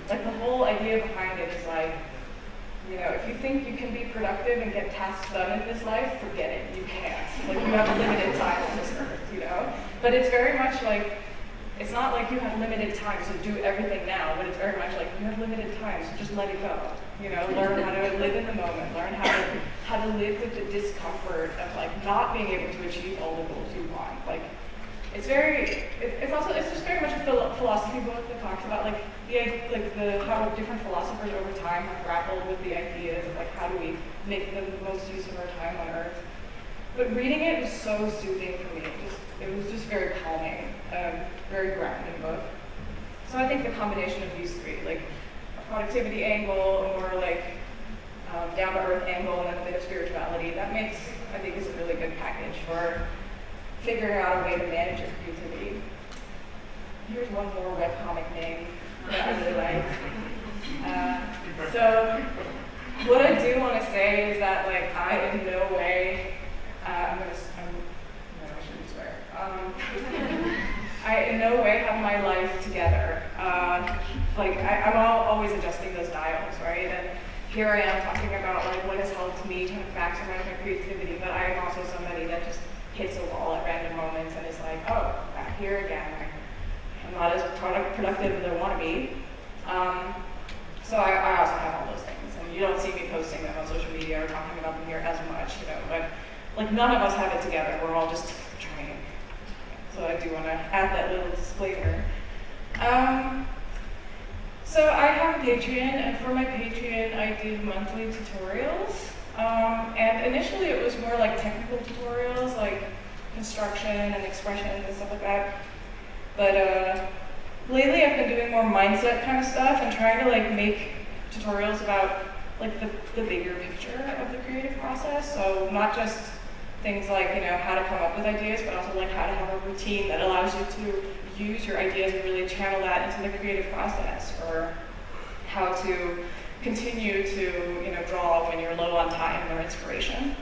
[SPEAKER 1] Like the whole idea behind it is like, you know, if you think you can be productive and get tasks done in this life, forget it, you can't. Like you have limited time on this earth, you know? But it's very much like, it's not like you have limited time, so do everything now, but it's very much like you have limited time, so just let it go. You know, learn how to live in the moment, learn how to live with the discomfort of like not being able to achieve all the goals you want. Like, it's just very much a philosophy book that talks about like how different philosophers over time have grappled with the ideas of like how do we make the most use of our time on Earth. But reading it was so soothing for me. It was just very calming, very grounding book. So I think the combination of these three, like a productivity angle, or like down to earth angle, and then a bit of spirituality, that makes, I think, is a really good package for figuring out a way to manage your creativity. Here's one more webcomic name that I really like. So what I do want to say is that like I in no way, no, I shouldn't swear. I in no way have my life together. I'm always adjusting those dials, right? And here I am talking about like what has helped me kind of maximize my creativity, but I am also somebody that just hits a wall at random moments and is like, oh, back here again. I'm not as productive as I want to be. So I also have all those things, and you don't see me posting them on social media or talking about them here as much, you know. But like none of us have it together. We're all just trying. So I do want to add that little disclaimer. So I have a Patreon, and for my Patreon, I do monthly tutorials. And initially it was more like technical tutorials, like construction and expression and stuff like that. But lately I've been doing more mindset kind of stuff and trying to like make tutorials about like the bigger picture of the creative process. So not just things like, you know, how to come up with ideas, but also like how to have a routine that allows you to use your ideas and really channel that into the creative process, or how to continue to, you know, draw when you're low on time or inspiration.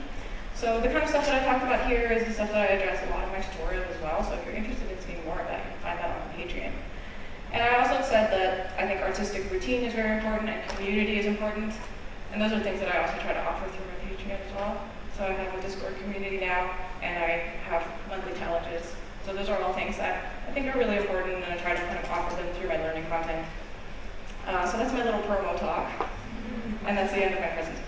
[SPEAKER 1] So the kind of stuff that I talked about here is the stuff that I address a lot in my tutorials as well, so if you're interested in seeing more of that, you can find that on Patreon. And I also said that I think artistic routine is very important and community is important, and those are things that I also try to offer through my Patreon as well. So I have a Discord community now, and I have monthly challenges. So those are all things that I think are really important, and I try to kind of offer them through my learning content. So that's my little promo talk, and that's the end of my presentation.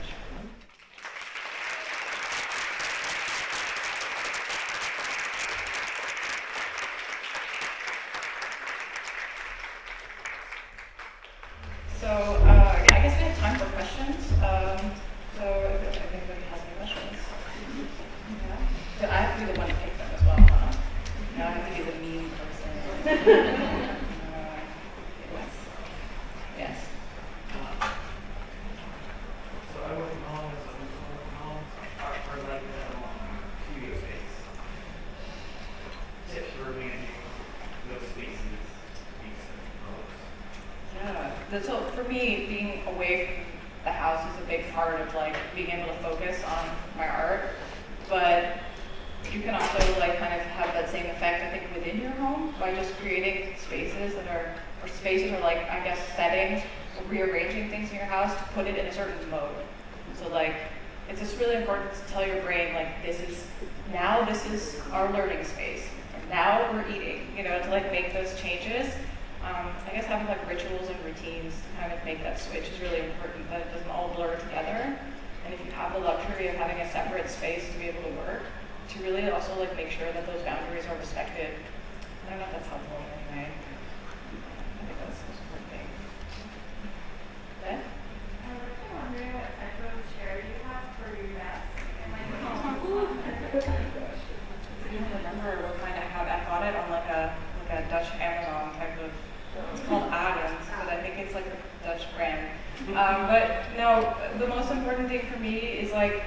[SPEAKER 1] So yeah, I guess we have time for questions. so for me, being away from the house is a big part of like being able to focus on my art. But you can also like kind of have that same effect, I think, within your home by just creating spaces that are, or spaces or like, I guess, settings, or rearranging things in your house to put it in a certain mode. So like, it's just really important to tell your brain like, this is our learning space. Now we're eating, you know, to like make those changes. I guess having like rituals and routines to kind of make that switch is really important, that it doesn't all blur together. And if you have the luxury of having a separate space to be able to work, to really also like make sure that those boundaries are respected. I don't know if that's helpful in any way. I think that's the most important thing. Ben?
[SPEAKER 2] I'm really wondering what type of chair you have for your desk and like home.
[SPEAKER 1] I don't remember what kind I have. I bought it on like a Dutch Amazon type of. It's called Adams, but I think it's like a Dutch brand. But no, the most important thing for me is like,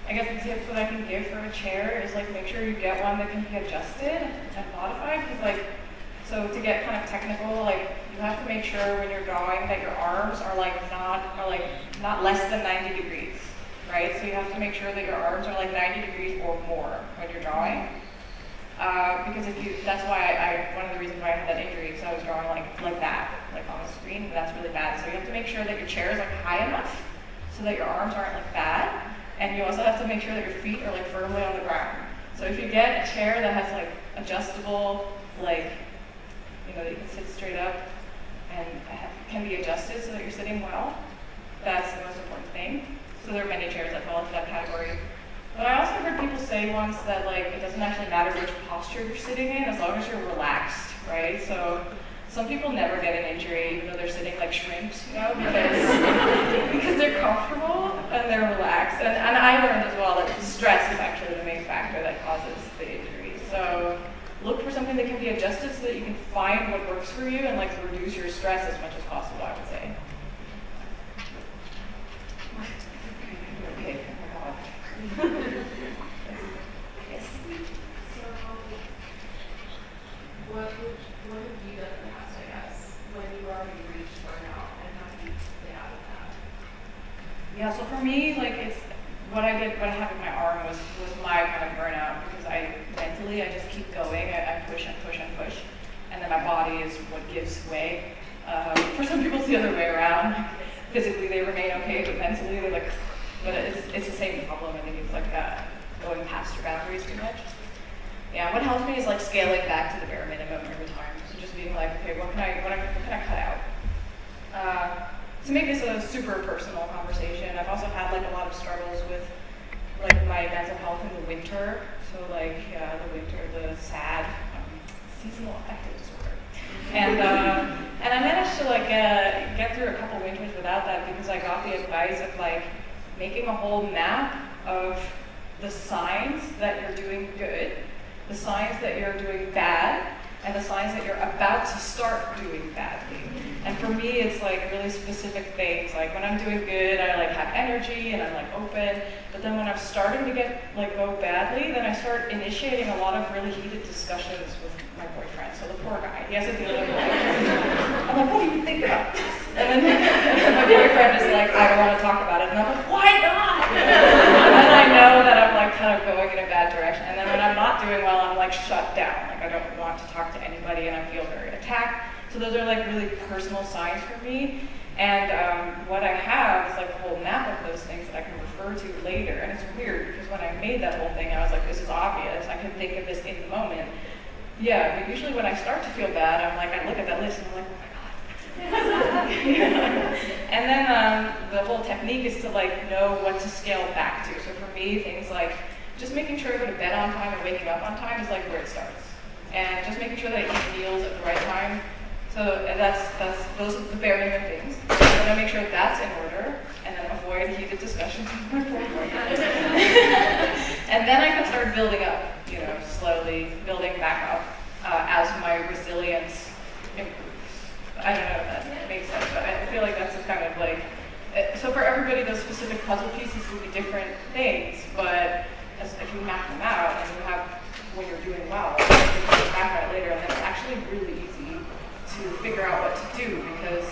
[SPEAKER 1] I guess the tips that I can give for a chair is like make sure you get one that can be adjusted and modified. Because like, so to get kind of technical, like you have to make sure when you're drawing that your arms are not less than 90 degrees, right? So you have to make sure that your arms are like 90 degrees or more when you're drawing. Because that's why one of the reasons why I had that injury, because I was drawing like that, like on the screen, and that's really bad. So you have to make sure that your chair is like high enough so that your arms aren't like bad, and you also have to make sure that your feet are like firmly on the ground. So if you get a chair that has like adjustable, like, you know, that you can sit straight up and can be adjusted so that you're sitting well, that's the most important thing. So there are many chairs that fall into that category. But I also heard people say once that like it doesn't actually matter which posture you're sitting in as long as you're relaxed, right? So some people never get an injury even though they're sitting like shrimps, you know, because they're comfortable and they're relaxed. And I learned as well that stress is actually the main factor that causes the injury. So look for something that can be adjusted so that you can find what works for you and like reduce your stress as much as possible, I would say. Okay, oh my God. Yes.
[SPEAKER 2] So, what have you done in the past, I guess, when you already reached burnout, and how do you get out of that?
[SPEAKER 1] Yeah, so for me, like what I had with my arm was my kind of burnout, because mentally I just keep going, I push and push and push, and then my body is what gives way. For some people it's the other way around. Physically they remain okay, but mentally they're like, but it's the same problem. I think it's like going past your boundaries too much. Yeah, what helps me is like scaling back to the bare minimum every time. So just being like, okay, what can I cut out? To make this a super personal conversation, I've also had like a lot of struggles with like my mental health in the winter. So like the winter, the sad seasonal affective disorder. And I managed to like get through a couple winters without that because I got the advice of like making a whole map of the signs that you're doing good, the signs that you're doing bad, and the signs that you're about to start doing badly. And for me, it's like really specific things. Like when I'm doing good, I like have energy and I'm like open. But then when I'm starting to go badly, then I start initiating a lot of really heated discussions with my boyfriend. So the poor guy, he has to deal with like, I'm like, what do you think about this? And then my boyfriend is like, I don't want to talk about it. And I'm like, why not? And then I know that I'm like kind of going in a bad direction. And then when I'm not doing well, I'm like shut down. Like I don't want to talk to anybody and I feel very attacked. So those are like really personal signs for me. And what I have is like a whole map of those things that I can refer to later. And it's weird because when I made that whole thing, I was like, this is obvious. I can think of this in the moment. Yeah, but usually when I start to feel bad, I'm like, I look at that list and I'm like, oh my God. And then the whole technique is to like know what to scale back to. So for me, things like just making sure I go to bed on time and waking up on time is like where it starts. And just making sure that I eat meals at the right time. So those are the bare minimum things. So then I make sure that's in order, and then avoid heated discussions with my boyfriend. And then I can start building up, you know, slowly building back up as my resilience improves. I don't know if that makes sense, but I feel like that's a kind of like, so for everybody those specific puzzle pieces will be different things, but if you map them out and you have, when you're doing well, you can look back at it later, and then it's actually really easy to figure out what to do, because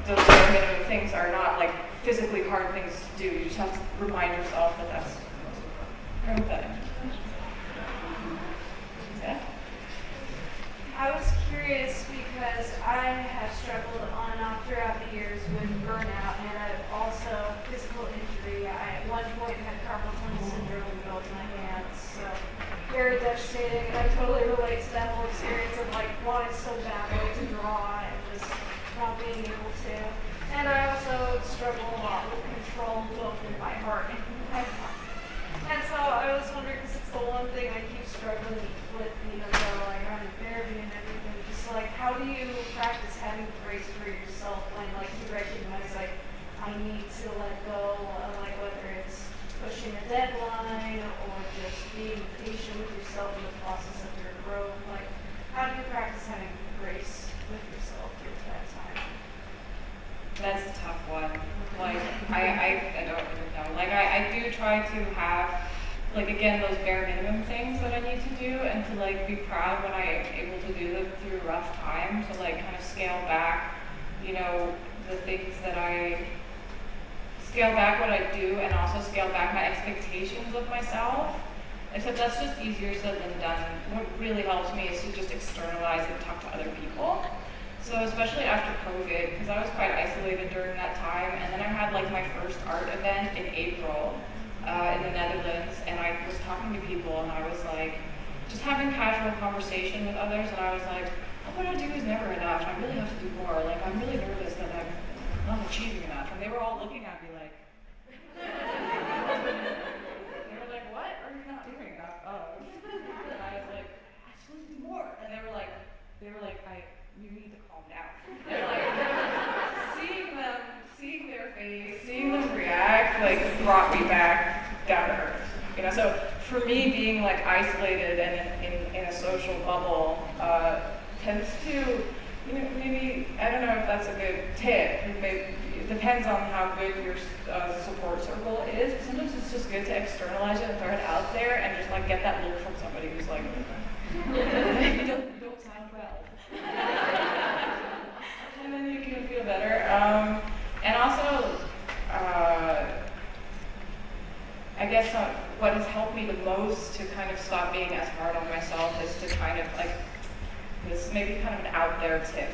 [SPEAKER 1] those bare minimum things are not like physically hard things to do. You just have to remind yourself that that's okay. Yeah.
[SPEAKER 2] I was curious because I have struggled on and off throughout the years with burnout, and I've also physical injury. I at one point had carpal tunnel syndrome in both my hands, so very devastating. And I totally relate to that whole experience of like wanting so badly to draw and just not being able to. And I also struggle a lot with control, both in my heart and my mind. And so I was wondering, because it's the one thing I keep struggling with, like I'm therapy and everything, just like how do you practice having grace for yourself when like you recognize like I need to let go of like whether it's pushing a deadline or just being patient with yourself in the process of your growth, like how do you practice having grace with yourself through that time?
[SPEAKER 1] That's a tough one. Like, I don't really know. Like, I do try to have, like, again, those bare minimum things that I need to do, and to, like, be proud when I am able to do them through rough time, to, like, kind of scale back, the things that scale back what I do, and also scale back my expectations of myself. Except that's just easier said than done. What really helps me is to just externalize and talk to other people. So especially after COVID, because I was quite isolated during that time, and then I had like my first art event in April in the Netherlands, and I was talking to people, and I was like, just having casual conversation with others, and I was like, what I do is never enough, I really have to do more. Like, I'm really nervous that I'm not achieving enough. And they were all looking at me like, they were like, what are you not doing enough of? And I was like, I just want to do more. And they were like, you need to calm down. And like, seeing their face, seeing them react, like, brought me back down to earth. So for me, being like isolated and in a social bubble tends to, maybe, I don't know if that's a good tip. Maybe, it depends on how good your support circle is. But sometimes it's just good to externalize it and throw it out there and just like get that look from somebody who's like, you don't sound well. And then you can feel better. And also, I guess what has helped me the most to kind of stop being as hard on myself is to kind of like, this may be kind of an out there tip,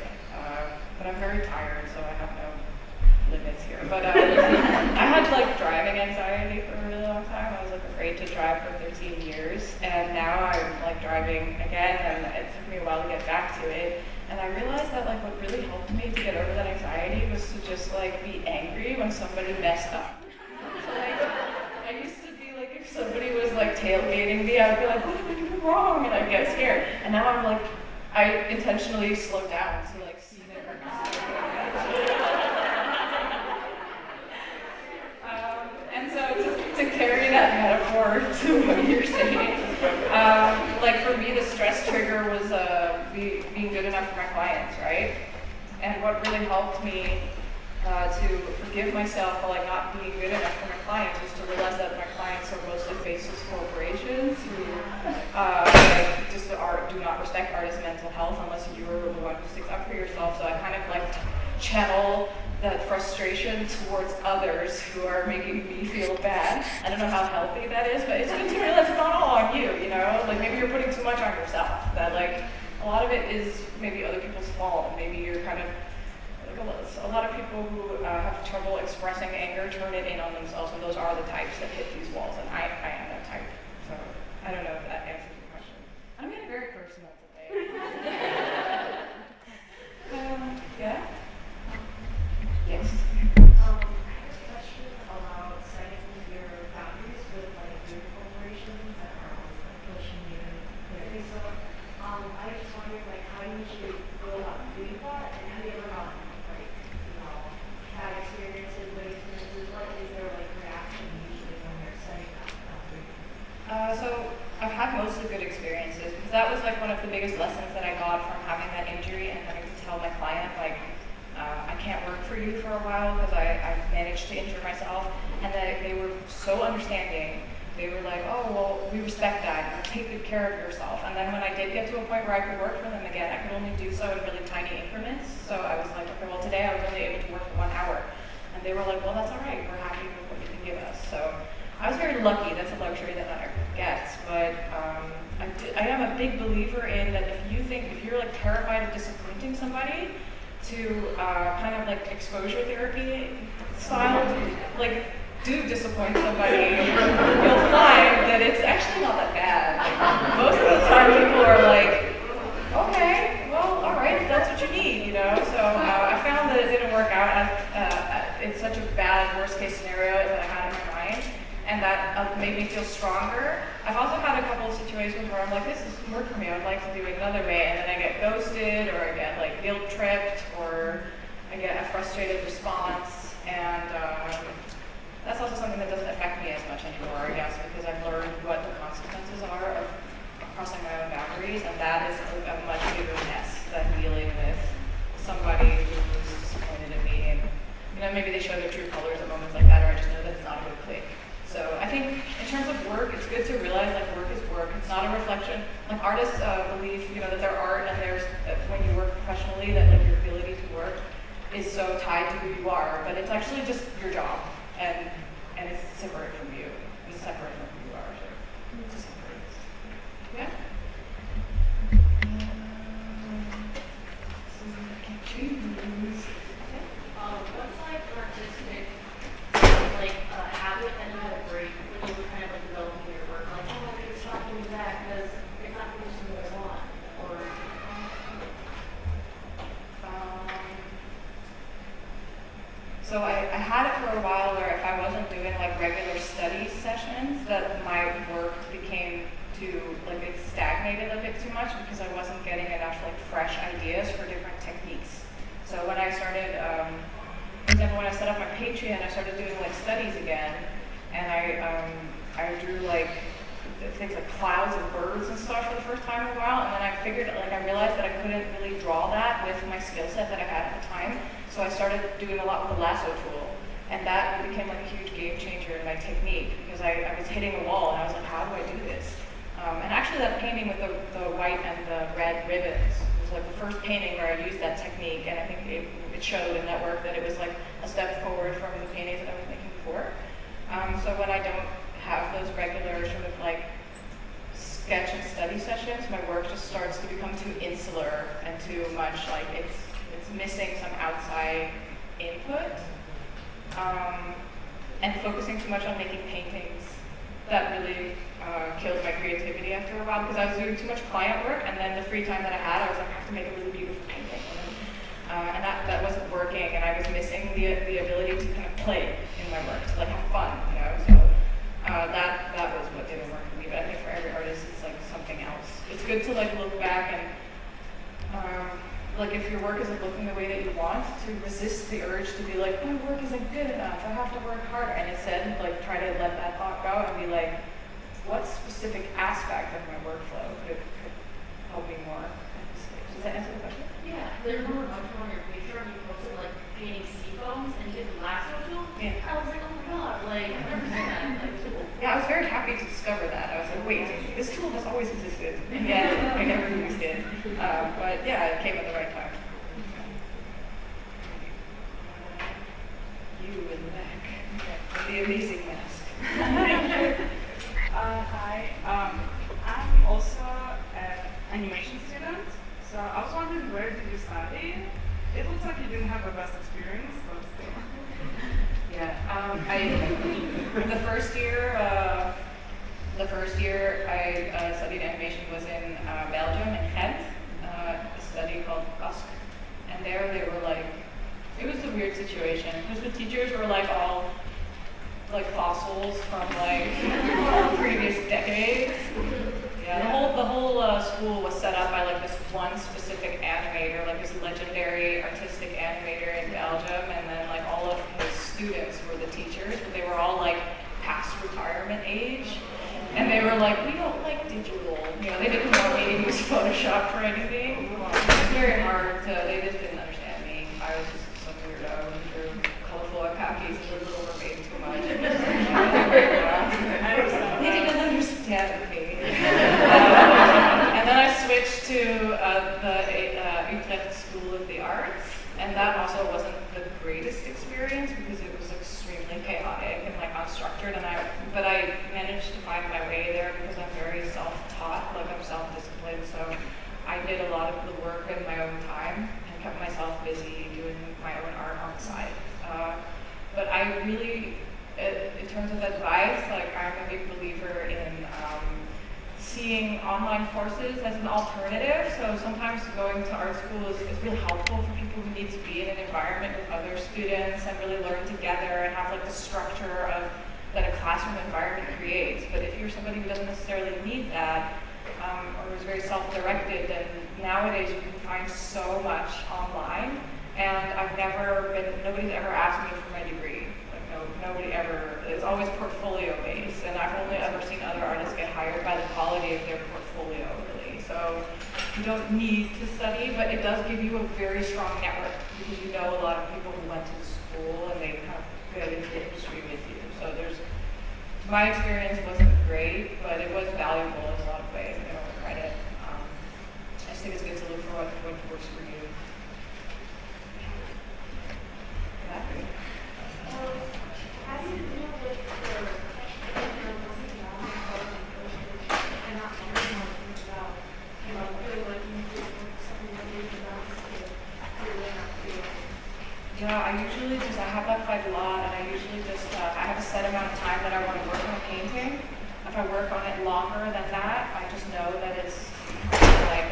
[SPEAKER 1] but I'm very tired, so I have no limits here. But I had like driving anxiety for a really long time. I was like afraid to drive for 13 years, and now I'm like driving again, and it took me a while to get back to it. And I realized that like what really helped me to get over that anxiety was to just like be angry when somebody messed up. So like, I used to be like, if somebody was like tailgating me, I'd be like, what am I doing wrong? And I'd get scared. And now I'm like, I intentionally slow down to like see them. And so to carry that metaphor to what you're saying, like for me, the stress trigger was being good enough for my clients, right? And what really helped me to forgive myself for like not being good enough for my clients was to realize that my clients are mostly faceless corporations who like just do not respect artists' mental health unless you're the one who sticks up for yourself. So I kind of like channel that frustration towards others who are making me feel bad. I don't know how healthy that is, but it's good to realize it's not all on you, Like maybe you're putting too much on yourself. That like a lot of it is maybe other people's fault, and maybe you're kind of a lot of people who have trouble expressing anger turn it in on themselves, and those are the types that hit these walls, and I am that type. So I don't know if that answers your question. I'm getting very personal today. Yeah? Yes.
[SPEAKER 3] I have a question about setting your boundaries with like your corporations that are always like pushing you clearly. So I just wondered like how you usually go about doing that, and have you ever gotten like bad experiences, good experiences? What is their like reaction usually when you're setting that boundary?
[SPEAKER 1] So I've had mostly good experiences, because that was like one of the biggest lessons that I got from having that injury and having to tell my client like, I can't work for you for a while because I managed to injure myself, and that they were so understanding they were like, oh, well, we respect that, take good care of yourself. And then when I did get to a point where I could work for them again, I could only do so in really tiny increments. So I was like, okay, well, today I was only able to work for 1 hour. And they were like, well, that's all right, we're happy with what you can give us. So I was very lucky. That's a luxury that not everyone gets. But I am a big believer in that if you're like terrified of disappointing somebody, to kind of like exposure therapy style, like do disappoint somebody, you'll find that it's actually not that bad. Like, most of the time people are like, okay, well, all right, if that's what you need, you know? So I found that it didn't work out it's such a bad worst case scenario that I had in my mind, and that made me feel stronger. I've also had a couple of situations where I'm like, this doesn't work for me, I would like to do it another way, and then I get ghosted, or I get like guilt tripped, or I get a frustrated response, and that's also something that doesn't affect me as much anymore, I guess, because I've learned what the consequences are of crossing my own boundaries, and that is a much bigger mess than dealing with somebody who's disappointed in me, and maybe they show their true colors at moments like that, or I just know that it's not a good click. So I think in terms of work, it's good to realize like work is work. It's not a reflection. Like artists believe, that their art and there's when you work professionally, that like your ability to work is so tied to who you are, but it's actually just your job, and it's separate from you. It's separate from who you are. So it's separate. Yeah. I can choose.
[SPEAKER 3] What's like an artistic, like a habit that you had to break when you were kind of like developing your work? Like, oh, I could stop doing that because it's not producing what I want. Or
[SPEAKER 1] so I had it for a while where if I wasn't doing like regular study sessions, that my work became it stagnated a bit too much because I wasn't getting enough like fresh ideas for different techniques. So when I started, for example, when I set up my Patreon, I started doing like studies again, and I drew like things like clouds and birds and stuff for the first time in a while, and then I realized that I couldn't really draw that with my skill set that I had at the time, so I started doing a lot with the lasso tool, and that became like a huge game changer in my technique, because I was hitting a wall, and I was like, how do I do this? And actually that painting with the white and the red ribbons was like the first painting where I used that technique, and I think it showed in that work that it was like a step forward from the paintings that I was making before. So when I don't have those regular sort of like sketch and study sessions, my work just starts to become too insular and too much like it's missing some outside input, and focusing too much on making paintings. That really killed my creativity after a while, because I was doing too much client work, and then the free time that I had, I was like, I have to make a really beautiful painting. And that wasn't working, and I was missing the ability to kind of play in my work, to like have fun, So that was what didn't work for me. But I think for every artist, it's like something else. It's good to like look back and like if your work isn't looking the way that you want, to resist the urge to be like, my work isn't good enough, I have to work harder. And instead, like try to let that thought go and be like, what specific aspect of my workflow could help me more at this stage? Does that answer the question?
[SPEAKER 3] yeah, there's more on your Patreon. You posted like painting seafoams and you did the lasso tool.
[SPEAKER 1] Yeah.
[SPEAKER 3] I was like, oh my god, like I've never seen that. Like, cool.
[SPEAKER 1] Yeah, I was very happy to discover that. I was like, wait, this tool has always existed, and yet I never used it. But yeah, it came at the right time. You in the back. The amazing mask.
[SPEAKER 4] Hi, I'm also an animation student, so I was wondering, where did you study? It looks like you didn't have the best experience, but still.
[SPEAKER 1] Yeah, the first year I studied animation was in Belgium, in Ghent, a study called Mascot, and there they were like, it was a weird situation, because the teachers were like all like fossils from like previous decades. Yeah, the whole school was set up by like this one specific animator, like this legendary artistic animator in Belgium, and then like all of his students were the teachers, but they were all like past retirement age, and they were like, we don't like digital, they didn't want me to use Photoshop for anything. It was very hard they just didn't understand me. I was just some weirdo who drew colorful khakis and Little Mermaid too much.
[SPEAKER 4] I understand.
[SPEAKER 1] structured, but I managed to find my way there because I'm very self-taught, like I'm self-disciplined, so I did a lot of the work in my own time and kept myself busy doing my own art on the side. But I really, in terms of advice, like I'm a big believer in seeing online courses as an alternative. So sometimes going to art school is really helpful for people who need to be in an environment with other students and really learn together and have like the structure of that a classroom environment creates. But if you're somebody who doesn't necessarily need that, or is very self-directed, then nowadays you can find so much online. And nobody's ever asked me for my degree. Nobody ever, it's always portfolio based, and I've only ever seen other artists get hired by the quality of their portfolio, really. So you don't need to study, but it does give you a very strong network because you know a lot of people who went to the school and they kind of get into the industry with you. So my experience wasn't great, but it was valuable in a lot of ways. I don't regret it. I just think it's good to look for what works for you. Yeah.
[SPEAKER 3] How do you deal with the looking down and not understanding about, really looking for something that you develop to really not feel?
[SPEAKER 1] Yeah, I have that quite a lot, and I have a set amount of time that I want to work on a painting. If I work on it longer than that, I just know that it's like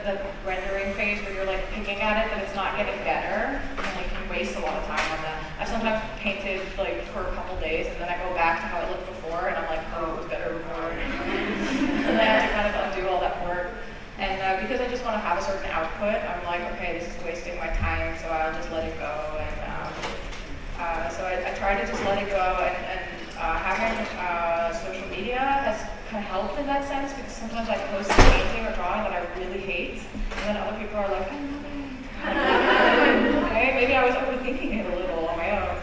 [SPEAKER 1] the rendering phase where you're like picking at it, but it's not getting better, and like you waste a lot of time on that. I've sometimes painted like for a couple days, and then I go back to how it looked before, and I'm like, oh, it was better before. And then I have to kind of undo all that work. And because I just want to have a certain output, I'm like, okay, this is wasting my time, so I'll just let it go. And so I try to just let it go, and having social media has kind of helped in that sense, because sometimes I post a painting or drawing that I really hate, and then other people are like, I love it. Okay, maybe I was overthinking it a little on my own,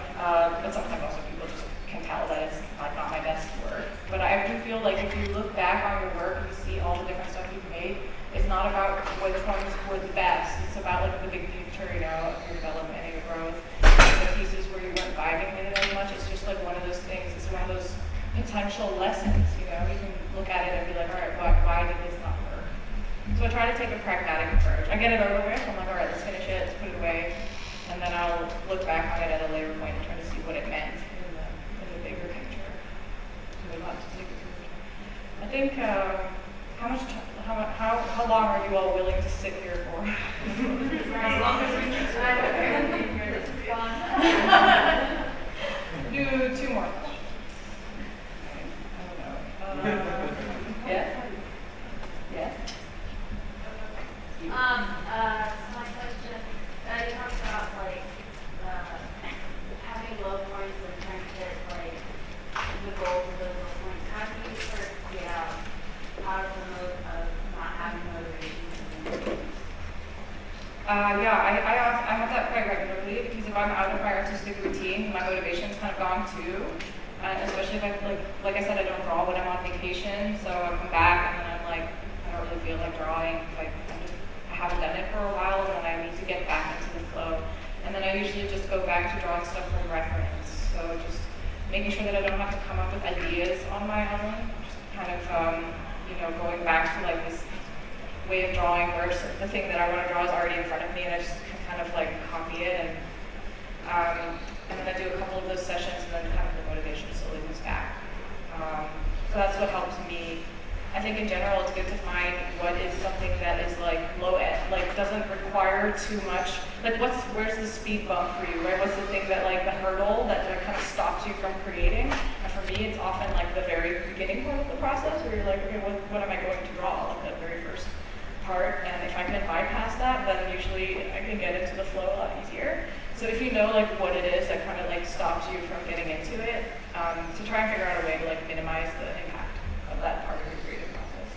[SPEAKER 1] but sometimes also people just can tell that it's like not my best work. But I do feel like if you look back on your work and you see all the different stuff you've made, it's not about which ones were the best. It's about like the big picture, of your development and your growth. And the pieces where you weren't vibing with it as much, it's just like one of those things. It's one of those potential lessons. You can look at it and be like, all right, why did this not work? So I try to take a pragmatic approach. I get it over with. I'm like, all right, let's finish it, let's put it away, and then I'll look back on it at a later point and try to see what it meant in the bigger picture. I think how long are you all willing to sit here for?
[SPEAKER 4] As long as we need
[SPEAKER 1] Do two more. I don't know. Yeah? Yeah?
[SPEAKER 3] So my question, you talked about having low points and trying to hit the goals of those low points. How do you sort of get out of the mode of not having motivation?
[SPEAKER 1] I have that quite regularly, because if I'm out of my artistic routine, my motivation's kind of gone too. Especially if like I said, I don't draw when I'm on vacation, so I come back and then I'm like, I don't really feel like drawing. Like I haven't done it for a while, and then I need to get back into the flow. And then I usually just go back to drawing stuff from reference. So just making sure that I don't have to come up with ideas on my own. Just kind of going back to like this way of drawing where the thing that I want to draw is already in front of me, and I just kind of like copy it, and then I do a couple of those sessions, and then kind of the motivation slowly comes back. So that's what helps me. I think in general it's good to find what is something that is like low end, like doesn't require too much. Like where's the speed bump for you, right? What's the thing that like the hurdle that kind of stops you from creating? And for me, it's often like the very beginning part of the process where you're like, okay, what am I going to draw? Like that very first part. And if I can bypass that, then usually I can get into the flow a lot easier. So if you know like what it is that kind of like stops you from getting into it, to try and figure out a way to like minimize the impact of that part of your creative process.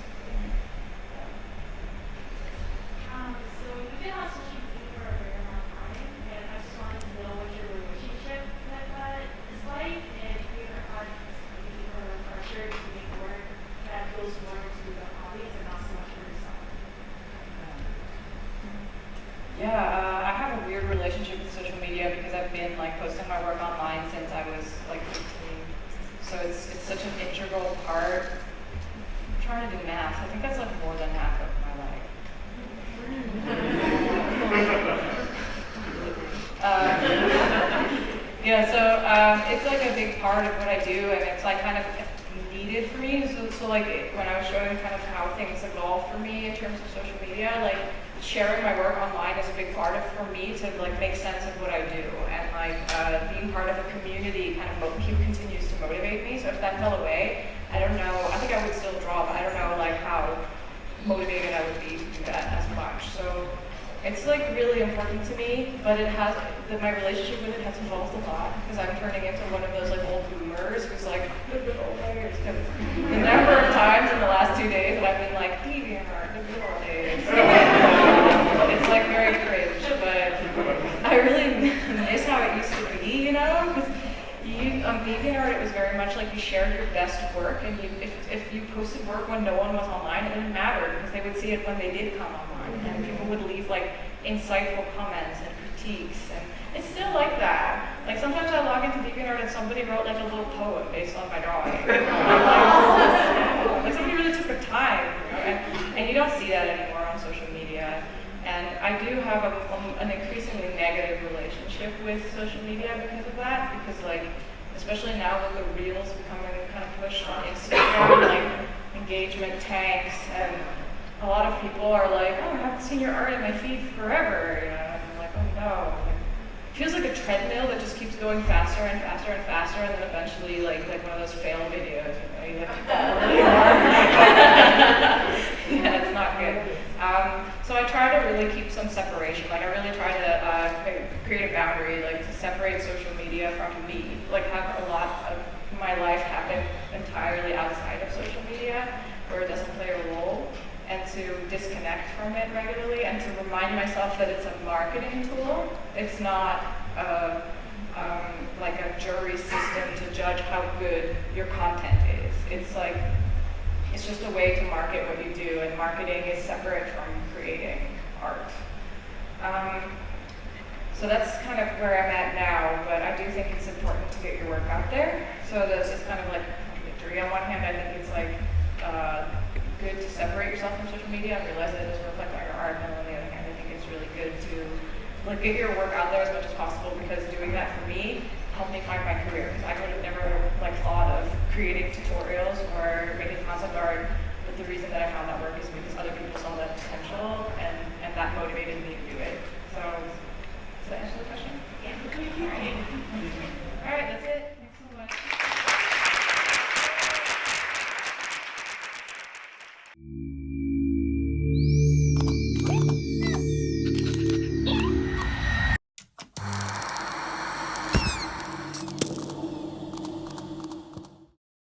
[SPEAKER 3] So you've been on social media for a very long time, and I just wanted to know what your relationship with that is like, and if you ever had or pressure to make work that goes more to the audience and not so much for yourself.
[SPEAKER 1] Yeah, I have a weird relationship with social media because I've been like posting my work online since I was like 15 such an integral part. I'm trying to do math. I think that's like more than half of my life. Yeah, so it's like a big part of what I do, and it's like kind of needed for me. So like when I was showing kind of how things evolve for me in terms of social media, like sharing my work online is a big part of for me to like make sense of what I do, and like being part of a community kind of continues to motivate me. So if that fell away, I don't know. I think I would still draw, but I don't know like how motivated I would be to do that as much. So it's like really important to me, but it has my relationship with it has evolved a lot because I'm turning into one of those like old boomers who's like the good old days. The number of times in the last 2 days that I've been like DeviantArt, the good old days. It's like very cringe, but I really miss how it used to be, you know? Because on DeviantArt, it was very much like you shared your best work, and if you posted work when no one was online, it didn't matter because they would see it when they did come online, and people would leave like insightful comments and critiques, and it's still like that. Like sometimes I log into DeviantArt and somebody wrote like a little poem based on my drawing. Like somebody really took the time, you know? And you don't see that anymore on social media. And I do have an increasingly negative relationship with social media because of that, because like, especially now with the reels becoming kind of pushed on Instagram, like engagement tanks, and a lot of people are like, oh, I haven't seen your art in my feed forever, you know, and I'm like, oh no. It feels like a treadmill that just keeps going faster and faster and faster, and then eventually like one of those fail videos, you know, you have to fall really hard. Yeah, it's not good. So I try to really keep some separation. Like I really try to create a boundary, like to separate social media from me. Like have a lot of my life happen entirely outside of social media, where it doesn't play a role, and to disconnect from it regularly, and to remind myself that it's a marketing tool. It's not like a jury system to judge how good your content is. It's like, it's just a way to market what you do, and marketing is separate from creating art. So that's kind of where I'm at now, but I do think it's important to get your work out there. So this is kind of like contradictory. On one hand, I think it's like good to separate yourself from social media and realize that it doesn't reflect on your art, and on the other hand, I think it's really good to like get your work out there as much as possible, because doing that for me helped me find my career. Because I would have never like thought of creating tutorials or making concept art, but the reason that I found that work is because other people saw that potential, and that motivated me to do it. So, does that answer the question?
[SPEAKER 3] Yeah.
[SPEAKER 1] All right, that's it.